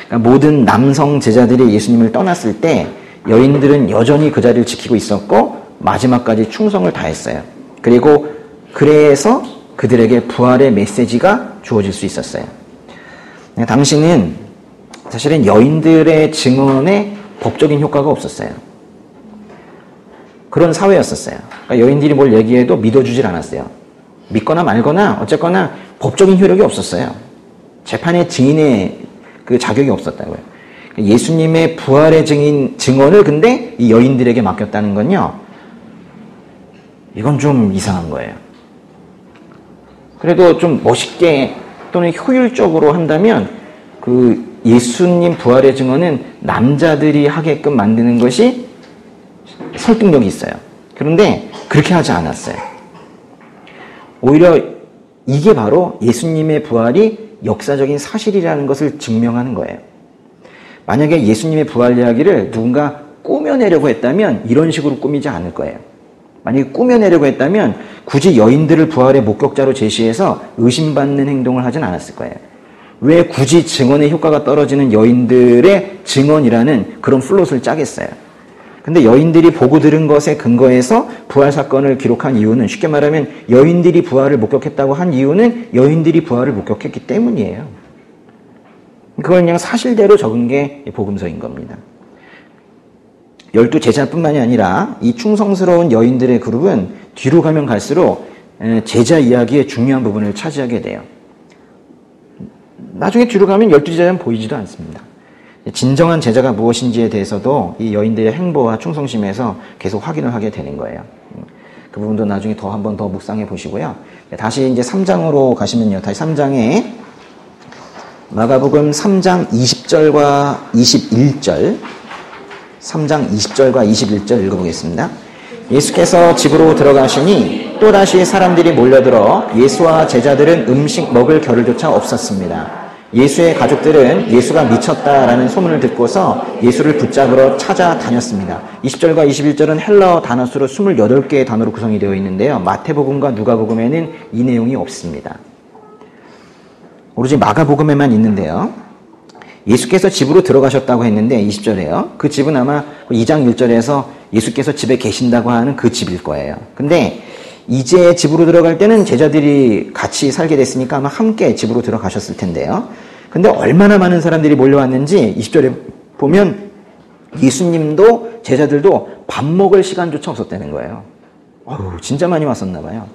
그러니까 모든 남성 제자들이 예수님을 떠났을 때 여인들은 여전히 그 자리를 지키고 있었고 마지막까지 충성을 다했어요. 그리고 그래서 그들에게 부활의 메시지가 주어질 수 있었어요. 당시는 사실은 여인들의 증언에 법적인 효과가 없었어요. 그런 사회였었어요. 그러니까 여인들이 뭘 얘기해도 믿어주질 않았어요. 믿거나 말거나 어쨌거나 법적인 효력이 없었어요. 재판의 증인의 그 자격이 없었다고요. 예수님의 부활의 증언을 근데 이 여인들에게 맡겼다는 건요, 이건 좀 이상한 거예요. 그래도 좀 멋있게 또는 효율적으로 한다면 그 예수님 부활의 증언은 남자들이 하게끔 만드는 것이 설득력이 있어요. 그런데 그렇게 하지 않았어요. 오히려 이게 바로 예수님의 부활이 역사적인 사실이라는 것을 증명하는 거예요. 만약에 예수님의 부활 이야기를 누군가 꾸며내려고 했다면 이런 식으로 꾸미지 않을 거예요. 만약에 꾸며내려고 했다면 굳이 여인들을 부활의 목격자로 제시해서 의심받는 행동을 하진 않았을 거예요. 왜 굳이 증언의 효과가 떨어지는 여인들의 증언이라는 그런 플롯을 짜겠어요. 근데 여인들이 보고 들은 것에 근거해서 부활 사건을 기록한 이유는, 쉽게 말하면 여인들이 부활을 목격했다고 한 이유는 여인들이 부활을 목격했기 때문이에요. 그걸 그냥 사실대로 적은 게 복음서인 겁니다. 12 제자뿐만이 아니라 이 충성스러운 여인들의 그룹은 뒤로 가면 갈수록 제자 이야기의 중요한 부분을 차지하게 돼요. 나중에 뒤로 가면 12 제자는 보이지도 않습니다. 진정한 제자가 무엇인지에 대해서도 이 여인들의 행보와 충성심에서 계속 확인을 하게 되는 거예요. 그 부분도 나중에 한 번 더 묵상해 보시고요. 다시 이제 3장으로 가시면요. 다시 3장에 마가복음 3장 20절과 21절, 3장 20절과 21절 읽어보겠습니다. 예수께서 집으로 들어가시니 또다시 사람들이 몰려들어 예수와 제자들은 음식 먹을 겨를조차 없었습니다. 예수의 가족들은 예수가 미쳤다라는 소문을 듣고서 예수를 붙잡으러 찾아다녔습니다. 20절과 21절은 헬라어 단어 수로 28개의 단어로 구성이 되어 있는데요. 마태복음과 누가복음에는 이 내용이 없습니다. 오로지 마가복음에만 있는데요. 예수께서 집으로 들어가셨다고 했는데 20절에요. 그 집은 아마 2장 1절에서 예수께서 집에 계신다고 하는 그 집일 거예요. 근데 이제 집으로 들어갈 때는 제자들이 같이 살게 됐으니까 아마 함께 집으로 들어가셨을 텐데요. 근데 얼마나 많은 사람들이 몰려왔는지 20절에 보면 예수님도 제자들도 밥 먹을 시간조차 없었다는 거예요. 진짜 많이 왔었나 봐요.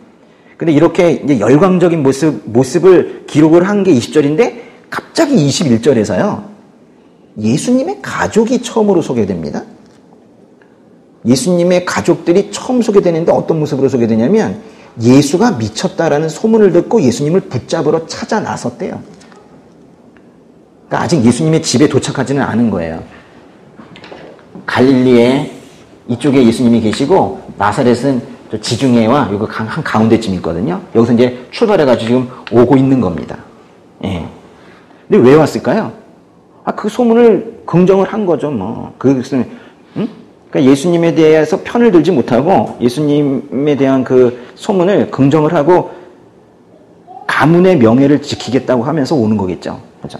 근데 이렇게 이제 열광적인 모습을 기록을 한 게 20절인데 갑자기 21절에서요. 예수님의 가족이 처음으로 소개됩니다. 예수님의 가족들이 처음 소개되는데 어떤 모습으로 소개되냐면 예수가 미쳤다라는 소문을 듣고 예수님을 붙잡으러 찾아 나섰대요. 그러니까 아직 예수님의 집에 도착하지는 않은 거예요. 갈릴리에 이쪽에 예수님이 계시고 나사렛은 저 지중해와 여기 한 가운데쯤 있거든요. 여기서 이제 출발해가지고 지금 오고 있는 겁니다. 예. 근데 왜 왔을까요? 그 소문을 긍정을 한 거죠, 뭐. 그러니까 예수님에 대해서 편을 들지 못하고 예수님에 대한 그 소문을 긍정을 하고 가문의 명예를 지키겠다고 하면서 오는 거겠죠. 그렇죠?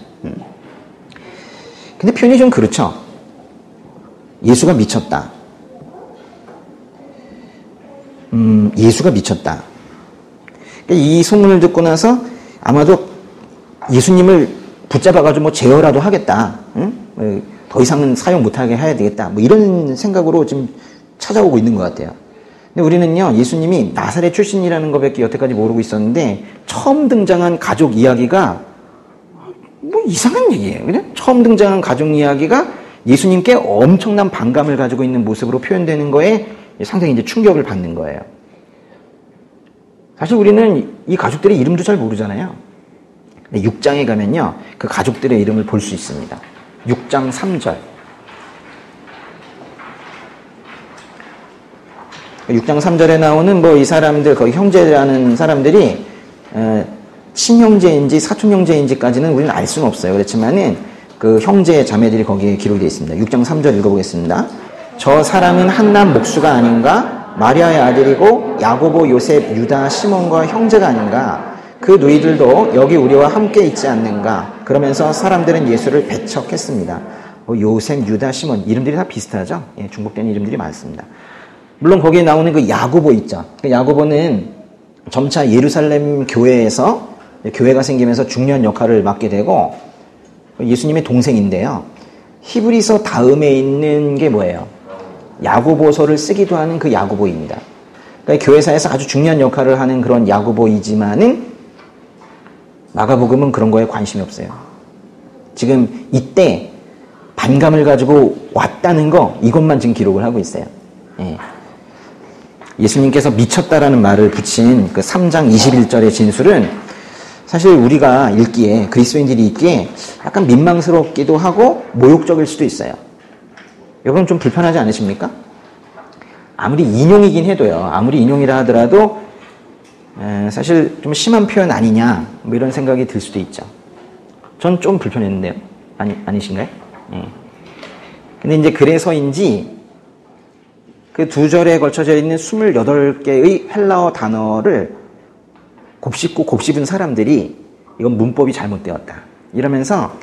근데 표현이 좀 그렇죠. 예수가 미쳤다. 예수가 미쳤다. 이 소문을 듣고 나서 아마도 예수님을 붙잡아가지고 뭐 제어라도 하겠다. 더 이상은 사용 못하게 해야 되겠다. 뭐 이런 생각으로 지금 찾아오고 있는 것 같아요. 근데 우리는요, 예수님이 나사렛 출신이라는 것밖에 여태까지 모르고 있었는데 처음 등장한 가족 이야기가 뭐 이상한 얘기예요. 그냥 처음 등장한 가족 이야기가 예수님께 엄청난 반감을 가지고 있는 모습으로 표현되는 거에 상당히 이제 충격을 받는 거예요. 사실 우리는 이 가족들의 이름도 잘 모르잖아요. 6장에 가면요, 그 가족들의 이름을 볼 수 있습니다. 6장 3절. 6장 3절에 나오는 뭐 이 사람들, 거기 형제라는 사람들이 친형제인지 사촌형제인지까지는 우리는 알 수는 없어요. 그렇지만은 그 형제 자매들이 거기에 기록되어 있습니다. 6장 3절 읽어보겠습니다. 저 사람은 한남 목수가 아닌가? 마리아의 아들이고 야고보, 요셉, 유다, 시몬과 형제가 아닌가? 그 누이들도 여기 우리와 함께 있지 않는가? 그러면서 사람들은 예수를 배척했습니다. 요셉, 유다, 시몬 이름들이 다 비슷하죠? 예, 중복된 이름들이 많습니다. 물론 거기에 나오는 그 야고보 있죠. 그 야고보는 점차 예루살렘 교회에서 교회가 생기면서 중요한 역할을 맡게 되고 예수님의 동생인데요. 히브리서 다음에 있는 게 뭐예요? 야고보서를 쓰기도 하는 그 야고보입니다. 그러니까 교회사에서 아주 중요한 역할을 하는 그런 야고보이지만은 마가복음은 그런 거에 관심이 없어요. 지금 이때 반감을 가지고 왔다는 거 이것만 지금 기록을 하고 있어요. 예. 예수님께서 미쳤다라는 말을 붙인 그 3장 21절의 진술은 사실 우리가 읽기에, 그리스도인들이 읽기에 약간 민망스럽기도 하고 모욕적일 수도 있어요. 여러분 좀 불편하지 않으십니까? 아무리 인용이긴 해도요. 아무리 인용이라 하더라도 사실 좀 심한 표현 아니냐 뭐 이런 생각이 들 수도 있죠. 전 좀 불편했는데요. 아니신가요? 예. 근데 이제 그래서인지 그 두 절에 걸쳐져 있는 28개의 헬라어 단어를 곱씹고 곱씹은 사람들이 이건 문법이 잘못되었다. 이러면서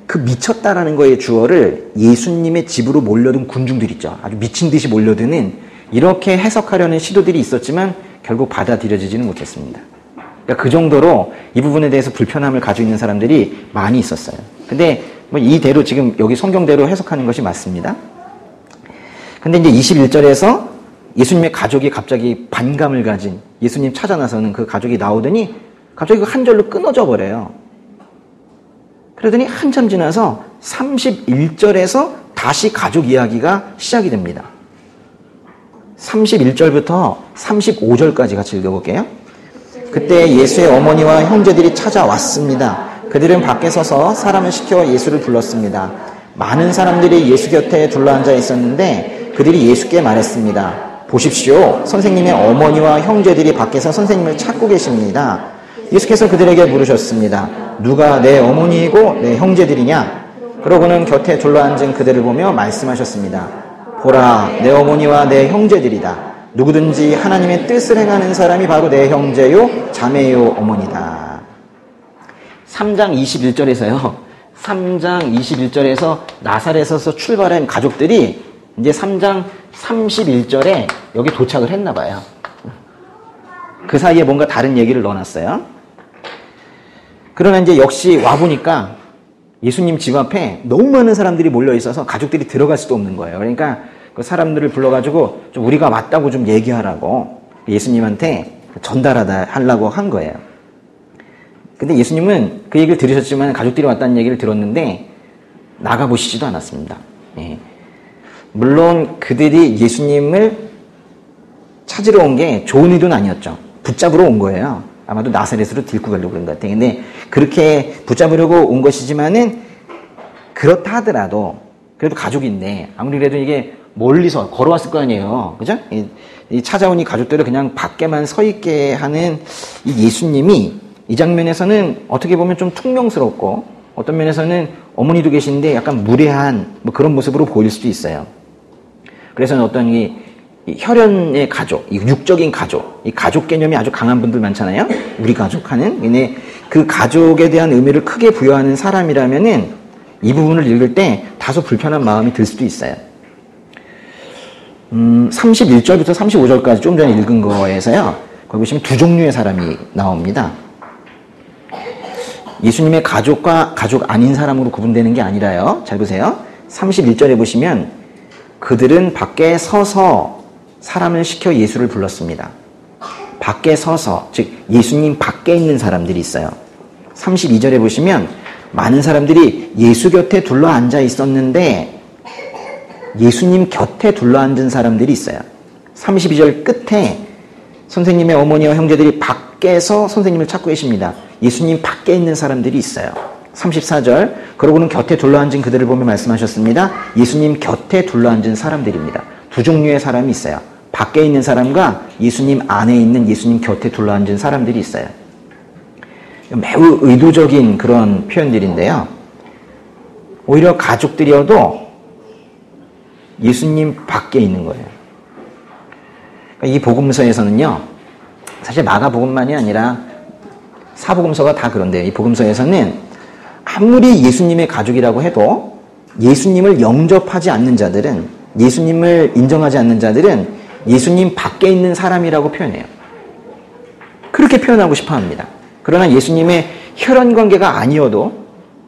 그 미쳤다라는 거의 주어를 예수님의 집으로 몰려든 군중들 있죠. 아주 미친 듯이 몰려드는 이렇게 해석하려는 시도들이 있었지만 결국 받아들여지지는 못했습니다. 그러니까 그 정도로 이 부분에 대해서 불편함을 가지고 있는 사람들이 많이 있었어요. 근데 뭐 이대로 지금 여기 성경대로 해석하는 것이 맞습니다. 근데 이제 21절에서 예수님의 가족이 갑자기 반감을 가진 예수님 찾아 나서는 그 가족이 나오더니 갑자기 그 한 절로 끊어져 버려요. 그러더니 한참 지나서 31절에서 다시 가족 이야기가 시작이 됩니다. 31절부터 35절까지 같이 읽어볼게요. 그때 예수의 어머니와 형제들이 찾아왔습니다. 그들은 밖에 서서 사람을 시켜 예수를 불렀습니다. 많은 사람들이 예수 곁에 둘러앉아 있었는데 그들이 예수께 말했습니다. 보십시오. 선생님의 어머니와 형제들이 밖에서 선생님을 찾고 계십니다. 예수께서 그들에게 물으셨습니다. 누가 내 어머니이고 내 형제들이냐? 그러고는 곁에 둘러앉은 그들을 보며 말씀하셨습니다. 보라, 내 어머니와 내 형제들이다. 누구든지 하나님의 뜻을 행하는 사람이 바로 내 형제요, 자매요, 어머니다. 3장 21절에서요. 3장 21절에서 나사렛에서 출발한 가족들이 이제 3장 31절에 여기 도착을 했나 봐요. 그 사이에 뭔가 다른 얘기를 넣어놨어요. 그러나 이제 역시 와보니까 예수님 집 앞에 너무 많은 사람들이 몰려 있어서 가족들이 들어갈 수도 없는 거예요. 그러니까 그 사람들을 불러가지고 좀 우리가 왔다고 좀 얘기하라고 예수님한테 하려고 한 거예요. 근데 예수님은 그 얘기를 들으셨지만 가족들이 왔다는 얘기를 들었는데 나가보시지도 않았습니다. 예. 물론 그들이 예수님을 찾으러 온 게 좋은 의도는 아니었죠. 붙잡으러 온 거예요. 아마도 나사렛으로 데리고 가려고 그런 것 같아요. 근데 그렇게 붙잡으려고 온 것이지만은 그렇다 하더라도 그래도 가족인데 아무리 그래도 이게 멀리서 걸어왔을 거 아니에요. 그죠? 이 찾아온 이 가족들을 그냥 밖에만 서 있게 하는 이 예수님이 이 장면에서는 어떻게 보면 좀 퉁명스럽고 어떤 면에서는 어머니도 계신데 약간 무례한 뭐 그런 모습으로 보일 수도 있어요. 그래서 어떤 이 혈연의 가족, 이 육적인 가족, 이 가족 개념이 아주 강한 분들 많잖아요. 우리 가족 하는. 근데 그 가족에 대한 의미를 크게 부여하는 사람이라면은 이 부분을 읽을 때 다소 불편한 마음이 들 수도 있어요. 31절부터 35절까지 좀 전에 읽은 거에서요. 거기 보시면 두 종류의 사람이 나옵니다. 예수님의 가족과 가족 아닌 사람으로 구분되는 게 아니라요. 잘 보세요. 31절에 보시면 그들은 밖에 서서 사람을 시켜 예수를 불렀습니다. 밖에 서서, 즉 예수님 밖에 있는 사람들이 있어요. 32절에 보시면 많은 사람들이 예수 곁에 둘러앉아 있었는데 예수님 곁에 둘러앉은 사람들이 있어요. 32절 끝에 선생님의 어머니와 형제들이 밖에서 선생님을 찾고 계십니다. 예수님 밖에 있는 사람들이 있어요. 34절, 그러고는 곁에 둘러앉은 그들을 보며 말씀하셨습니다. 예수님 곁에 둘러앉은 사람들입니다. 두 종류의 사람이 있어요. 밖에 있는 사람과 예수님 안에 있는 예수님 곁에 둘러앉은 사람들이 있어요. 매우 의도적인 그런 표현들인데요. 오히려 가족들이어도 예수님 밖에 있는 거예요. 이 복음서에서는요, 사실 마가복음만이 아니라 사복음서가 다 그런데요. 이 복음서에서는 아무리 예수님의 가족이라고 해도 예수님을 영접하지 않는 자들은, 예수님을 인정하지 않는 자들은 예수님 밖에 있는 사람이라고 표현해요. 그렇게 표현하고 싶어 합니다. 그러나 예수님의 혈연 관계가 아니어도,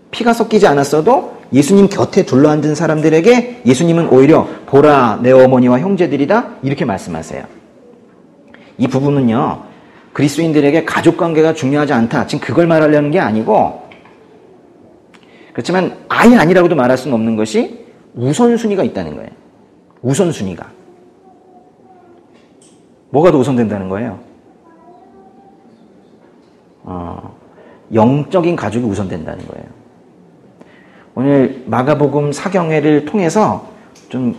피가 섞이지 않았어도 예수님 곁에 둘러앉은 사람들에게 예수님은 오히려 보라, 내 어머니와 형제들이다, 이렇게 말씀하세요. 이 부분은요, 그리스도인들에게 가족 관계가 중요하지 않다, 지금 그걸 말하려는 게 아니고, 그렇지만 아예 아니라고도 말할 수는 없는 것이 우선순위가 있다는 거예요. 우선순위가. 뭐가 더 우선된다는 거예요? 영적인 가족이 우선된다는 거예요. 오늘 마가복음 사경회를 통해서 좀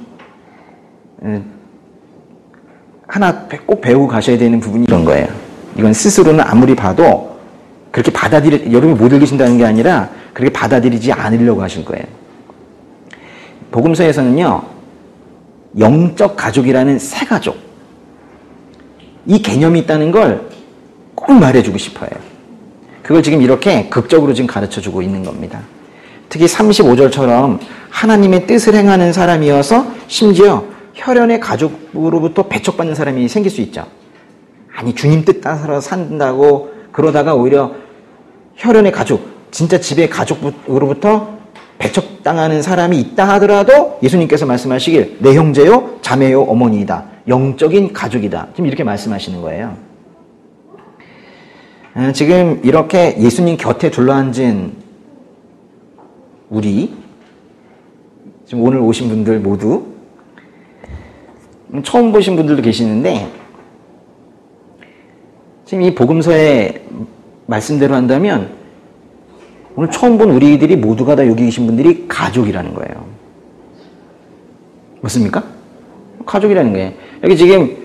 하나 꼭 배우고 가셔야 되는 부분이 이런 거예요. 이건 스스로는 아무리 봐도 그렇게 여러분이 못 읽으신다는 게 아니라 그렇게 받아들이지 않으려고 하실 거예요. 복음서에서는요, 영적 가족이라는 새 가족, 이 개념이 있다는 걸 꼭 말해주고 싶어요. 그걸 지금 이렇게 극적으로 지금 가르쳐주고 있는 겁니다. 특히 35절처럼 하나님의 뜻을 행하는 사람이어서 심지어 혈연의 가족으로부터 배척받는 사람이 생길 수 있죠. 아니, 주님 뜻 따라 산다고 그러다가 오히려 혈연의 가족, 진짜 집의 가족으로부터 배척당하는 사람이 있다 하더라도 예수님께서 말씀하시길 내 형제요, 자매요, 어머니이다. 영적인 가족이다. 지금 이렇게 말씀하시는 거예요. 지금 이렇게 예수님 곁에 둘러앉은 우리, 지금 오늘 오신 분들 모두 처음 보신 분들도 계시는데, 지금 이 복음서의 말씀대로 한다면 오늘 처음 본 우리들이 모두가 다 여기 계신 분들이 가족이라는 거예요. 맞습니까? 가족이라는 거예요. 여기 지금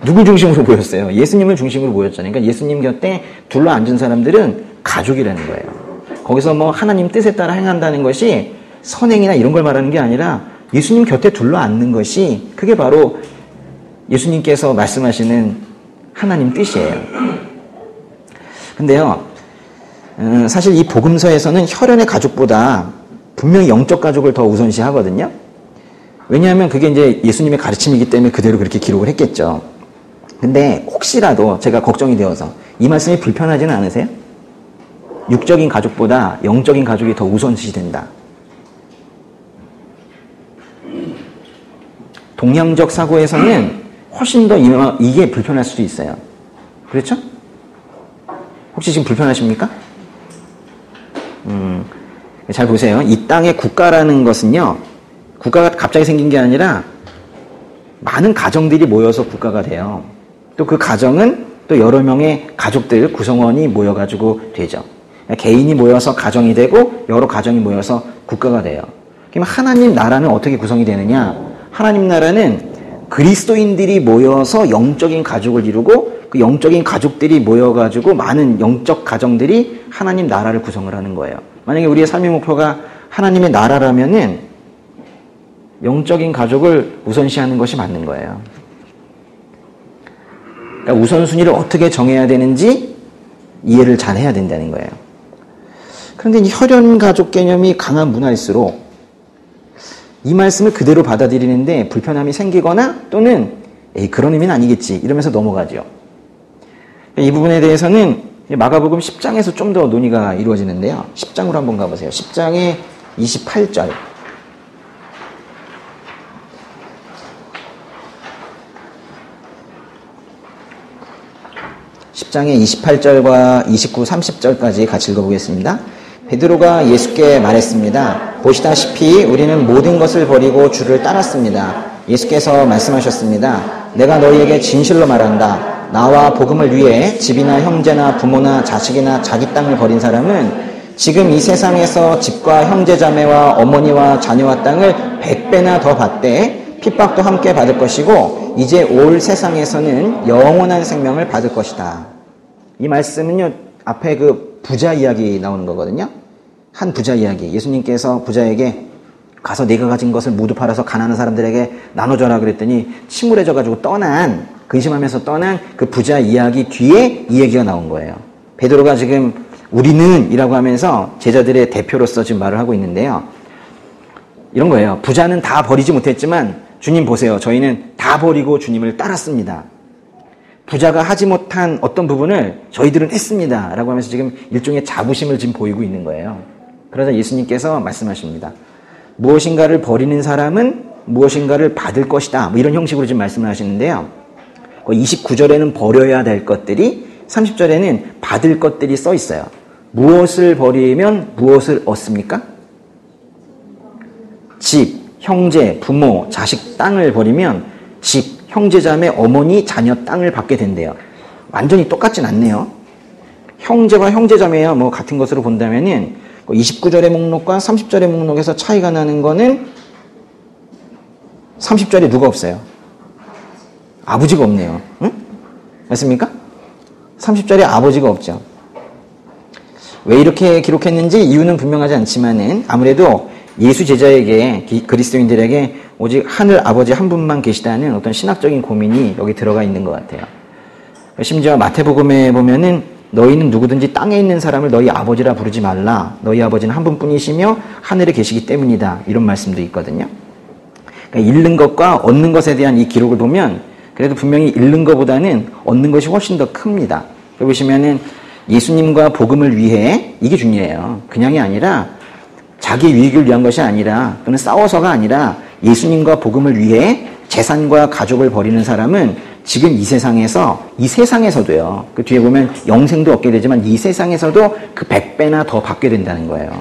누굴 중심으로 모였어요? 예수님을 중심으로 모였잖아요. 그러니까 예수님 곁에 둘러앉은 사람들은 가족이라는 거예요. 거기서 뭐 하나님 뜻에 따라 행한다는 것이 선행이나 이런 걸 말하는 게 아니라 예수님 곁에 둘러앉는 것이 그게 바로 예수님께서 말씀하시는 하나님 뜻이에요. 근데요, 사실 이 복음서에서는 혈연의 가족보다 분명히 영적 가족을 더 우선시하거든요. 왜냐하면 그게 이제 예수님의 가르침이기 때문에 그대로 그렇게 기록을 했겠죠. 근데 혹시라도 제가 걱정이 되어서 이 말씀이 불편하지는 않으세요? 육적인 가족보다 영적인 가족이 더 우선시된다. 동양적 사고에서는 훨씬 더 이게 불편할 수도 있어요. 그렇죠? 혹시 지금 불편하십니까? 잘 보세요. 이 땅의 국가라는 것은요, 국가가 갑자기 생긴 게 아니라 많은 가정들이 모여서 국가가 돼요. 또 그 가정은 또 여러 명의 가족들, 구성원이 모여가지고 되죠. 개인이 모여서 가정이 되고 여러 가정이 모여서 국가가 돼요. 그럼 하나님 나라는 어떻게 구성이 되느냐? 하나님 나라는 그리스도인들이 모여서 영적인 가족을 이루고 그 영적인 가족들이 모여가지고 많은 영적 가정들이 하나님 나라를 구성을 하는 거예요. 만약에 우리의 삶의 목표가 하나님의 나라라면은 영적인 가족을 우선시하는 것이 맞는 거예요. 그러니까 우선순위를 어떻게 정해야 되는지 이해를 잘 해야 된다는 거예요. 그런데 이 혈연 가족 개념이 강한 문화일수록 이 말씀을 그대로 받아들이는데 불편함이 생기거나 또는 에이, 그런 의미는 아니겠지 이러면서 넘어가죠. 이 부분에 대해서는 마가복음 10장에서 좀 더 논의가 이루어지는데요. 10장으로 한번 가보세요. 10장의 28절. 10장의 28절과 29, 30절까지 같이 읽어보겠습니다. 베드로가 예수께 말했습니다. 보시다시피 우리는 모든 것을 버리고 주를 따랐습니다. 예수께서 말씀하셨습니다. 내가 너희에게 진실로 말한다. 나와 복음을 위해 집이나 형제나 부모나 자식이나 자기 땅을 버린 사람은 지금 이 세상에서 집과 형제자매와 어머니와 자녀와 땅을 100배나 더 받되 핍박도 함께 받을 것이고 이제 올 세상에서는 영원한 생명을 받을 것이다. 이 말씀은요, 앞에 그 부자 이야기 나오는 거거든요. 한 부자 이야기. 예수님께서 부자에게 가서 네가 가진 것을 모두 팔아서 가난한 사람들에게 나눠줘라 그랬더니 침울해져가지고 근심하면서 떠난 그 부자 이야기 뒤에 이 얘기가 나온 거예요. 베드로가 지금 우리는 이라고 하면서 제자들의 대표로서 지금 말을 하고 있는데요. 이런 거예요. 부자는 다 버리지 못했지만 주님 보세요. 저희는 다 버리고 주님을 따랐습니다. 부자가 하지 못한 어떤 부분을 저희들은 했습니다. 라고 하면서 지금 일종의 자부심을 지금 보이고 있는 거예요. 그러자 예수님께서 말씀하십니다. 무엇인가를 버리는 사람은 무엇인가를 받을 것이다. 뭐 이런 형식으로 지금 말씀을 하시는데요. 29절에는 버려야 될 것들이 30절에는 받을 것들이 써 있어요. 무엇을 버리면 무엇을 얻습니까? 집, 형제, 부모, 자식, 땅을 버리면 집, 형제자매, 어머니, 자녀, 땅을 받게 된대요. 완전히 똑같진 않네요. 형제와 형제자매야 뭐 같은 것으로 본다면은 29절의 목록과 30절의 목록에서 차이가 나는 거는 30절에 누가 없어요? 아버지가 없네요. 응? 맞습니까? 30절에 아버지가 없죠. 왜 이렇게 기록했는지 이유는 분명하지 않지만은 아무래도 예수 제자에게, 그리스도인들에게 오직 하늘 아버지 한 분만 계시다는 어떤 신학적인 고민이 여기 들어가 있는 것 같아요. 심지어 마태복음에 보면은 너희는 누구든지 땅에 있는 사람을 너희 아버지라 부르지 말라. 너희 아버지는 한 분뿐이시며 하늘에 계시기 때문이다. 이런 말씀도 있거든요. 그러니까 잃는 것과 얻는 것에 대한 이 기록을 보면 그래도 분명히 잃는 것보다는 얻는 것이 훨씬 더 큽니다. 여기 보시면은 예수님과 복음을 위해, 이게 중요해요. 그냥이 아니라 자기 유익을 위한 것이 아니라, 또는 싸워서가 아니라 예수님과 복음을 위해 재산과 가족을 버리는 사람은 지금 이 세상에서도요. 그 뒤에 보면 영생도 얻게 되지만 이 세상에서도 그 100배나 더 받게 된다는 거예요.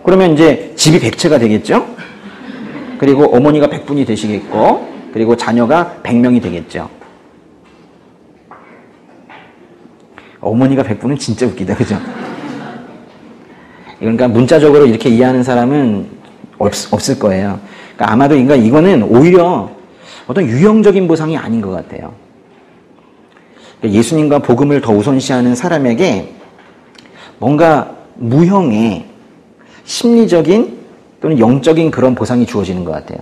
그러면 이제 집이 100채가 되겠죠? 그리고 어머니가 100분이 되시겠고, 그리고 자녀가 100명이 되겠죠. 어머니가 100분은 진짜 웃기다, 그죠? 그러니까 문자적으로 이렇게 이해하는 사람은 없을 거예요. 그러니까 아마도 이거는 오히려 어떤 유형적인 보상이 아닌 것 같아요. 예수님과 복음을 더 우선시하는 사람에게 뭔가 무형의 심리적인 또는 영적인 그런 보상이 주어지는 것 같아요.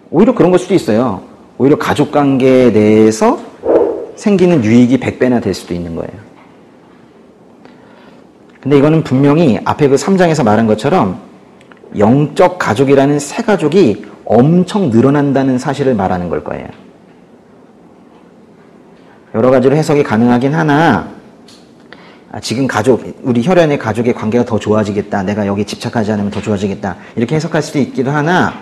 오히려 그런 걸 수도 있어요. 오히려 가족관계에 대해서 생기는 유익이 100배나 될 수도 있는 거예요. 근데 이거는 분명히 앞에 그 3장에서 말한 것처럼 영적 가족이라는 새 가족이 엄청 늘어난다는 사실을 말하는 걸 거예요. 여러 가지로 해석이 가능하긴 하나, 지금 우리 혈연의 가족의 관계가 더 좋아지겠다, 내가 여기 집착하지 않으면 더 좋아지겠다, 이렇게 해석할 수도 있기도 하나,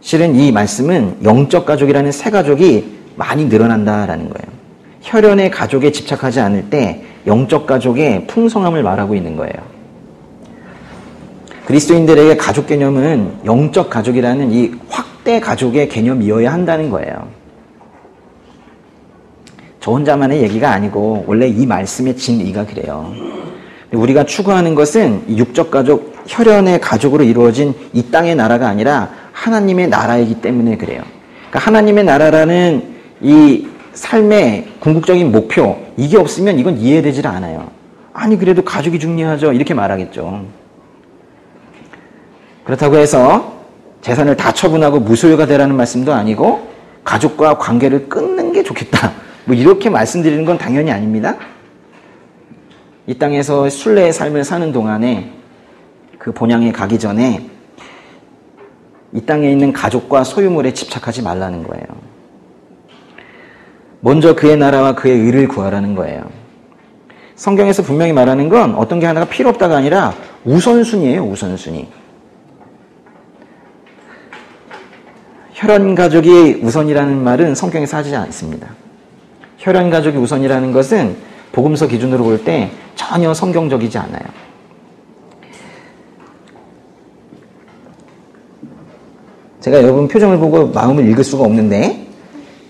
실은 이 말씀은 영적 가족이라는 새 가족이 많이 늘어난다라는 거예요. 혈연의 가족에 집착하지 않을 때 영적 가족의 풍성함을 말하고 있는 거예요. 그리스도인들에게 가족 개념은 영적 가족이라는 이 확대 가족의 개념이어야 한다는 거예요. 저 혼자만의 얘기가 아니고 원래 이 말씀의 진리가 그래요. 우리가 추구하는 것은 육적 가족, 혈연의 가족으로 이루어진 이 땅의 나라가 아니라 하나님의 나라이기 때문에 그래요. 그러니까 하나님의 나라라는 이 삶의 궁극적인 목표, 이게 없으면 이건 이해되질 않아요. 아니 그래도 가족이 중요하죠, 이렇게 말하겠죠. 그렇다고 해서 재산을 다 처분하고 무소유가 되라는 말씀도 아니고 가족과 관계를 끊는 게 좋겠다, 뭐 이렇게 말씀드리는 건 당연히 아닙니다. 이 땅에서 순례의 삶을 사는 동안에 그 본향에 가기 전에 이 땅에 있는 가족과 소유물에 집착하지 말라는 거예요. 먼저 그의 나라와 그의 의를 구하라는 거예요. 성경에서 분명히 말하는 건 어떤 게 하나가 필요 없다가 아니라 우선순위예요, 우선순위. 혈연 가족이 우선이라는 말은 성경에서 하지 않습니다. 혈연 가족이 우선이라는 것은 복음서 기준으로 볼 때 전혀 성경적이지 않아요. 제가 여러분 표정을 보고 마음을 읽을 수가 없는데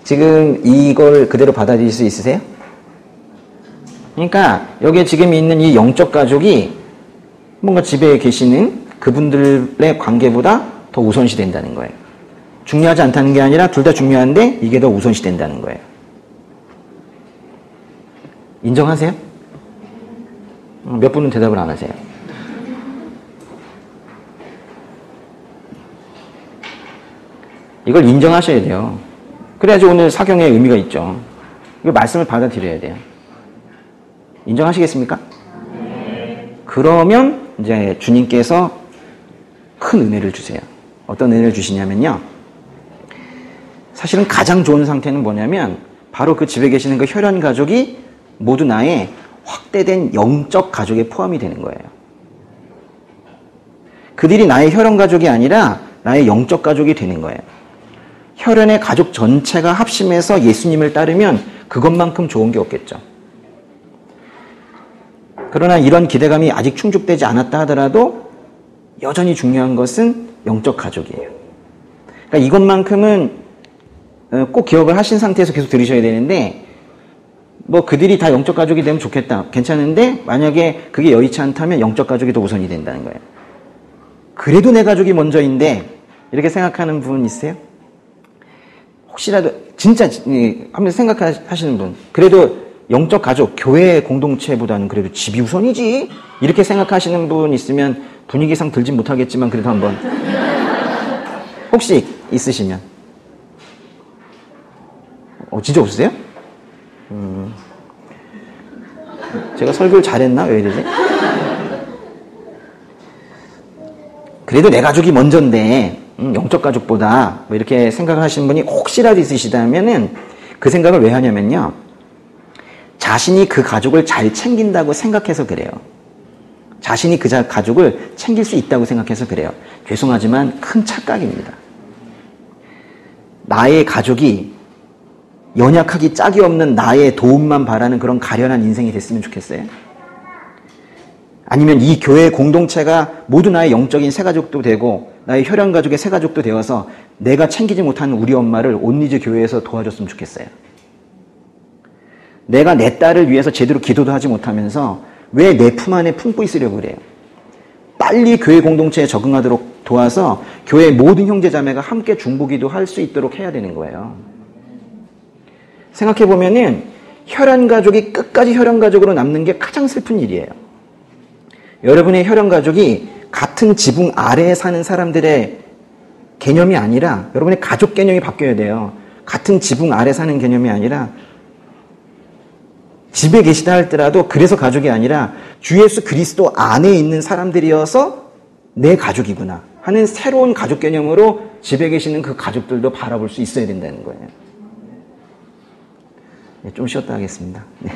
지금 이걸 그대로 받아들일 수 있으세요? 그러니까 여기에 지금 있는 이 영적 가족이 뭔가 집에 계시는 그분들의 관계보다 더 우선시 된다는 거예요. 중요하지 않다는 게 아니라 둘 다 중요한데 이게 더 우선시 된다는 거예요. 인정하세요? 몇 분은 대답을 안 하세요. 이걸 인정하셔야 돼요. 그래야지 오늘 사경의 의미가 있죠. 이 말씀을 받아들여야 돼요. 인정하시겠습니까? 그러면 이제 주님께서 큰 은혜를 주세요. 어떤 은혜를 주시냐면요. 사실은 가장 좋은 상태는 뭐냐면 바로 그 집에 계시는 그 혈연 가족이 모두 나의 확대된 영적 가족에 포함이 되는 거예요. 그들이 나의 혈연 가족이 아니라 나의 영적 가족이 되는 거예요. 혈연의 가족 전체가 합심해서 예수님을 따르면 그것만큼 좋은 게 없겠죠. 그러나 이런 기대감이 아직 충족되지 않았다 하더라도 여전히 중요한 것은 영적 가족이에요. 그러니까 이것만큼은 꼭 기억을 하신 상태에서 계속 들으셔야 되는데 뭐 그들이 다 영적 가족이 되면 좋겠다. 괜찮은데 만약에 그게 여의치 않다면 영적 가족이 더 우선이 된다는 거예요. 그래도 내 가족이 먼저인데 이렇게 생각하는 분 있으세요? 혹시라도 진짜 한번 생각하시는 분, 그래도 영적 가족, 교회 공동체보다는 그래도 집이 우선이지 이렇게 생각하시는 분 있으면 분위기상 들진 못하겠지만 그래도 한번 혹시 있으시면 진짜 없으세요? 제가 설교를 잘했나? 왜 이러지? 그래도 내 가족이 먼저인데 영적 가족보다 뭐 이렇게 생각하시는 분이 혹시라도 있으시다면은 그 생각을 왜 하냐면요, 자신이 그 가족을 잘 챙긴다고 생각해서 그래요. 자신이 그 가족을 챙길 수 있다고 생각해서 그래요. 죄송하지만 큰 착각입니다. 나의 가족이 연약하기 짝이 없는 나의 도움만 바라는 그런 가련한 인생이 됐으면 좋겠어요? 아니면 이 교회 공동체가 모두 나의 영적인 새가족도 되고 나의 혈연 가족의 새가족도 되어서 내가 챙기지 못하는 우리 엄마를 온리즈 교회에서 도와줬으면 좋겠어요? 내가 내 딸을 위해서 제대로 기도도 하지 못하면서 왜 내 품 안에 품고 있으려고 그래요? 빨리 교회 공동체에 적응하도록 도와서 교회의 모든 형제 자매가 함께 중보기도 할 수 있도록 해야 되는 거예요. 생각해보면은 혈연 가족이 끝까지 혈연 가족으로 남는 게 가장 슬픈 일이에요. 여러분의 혈연 가족이 같은 지붕 아래에 사는 사람들의 개념이 아니라 여러분의 가족 개념이 바뀌어야 돼요. 같은 지붕 아래 사는 개념이 아니라 집에 계시다 할지라도 그래서 가족이 아니라 주 예수 그리스도 안에 있는 사람들이어서 내 가족이구나 하는 새로운 가족 개념으로 집에 계시는 그 가족들도 바라볼 수 있어야 된다는 거예요. 좀 쉬었다 하겠습니다. 네.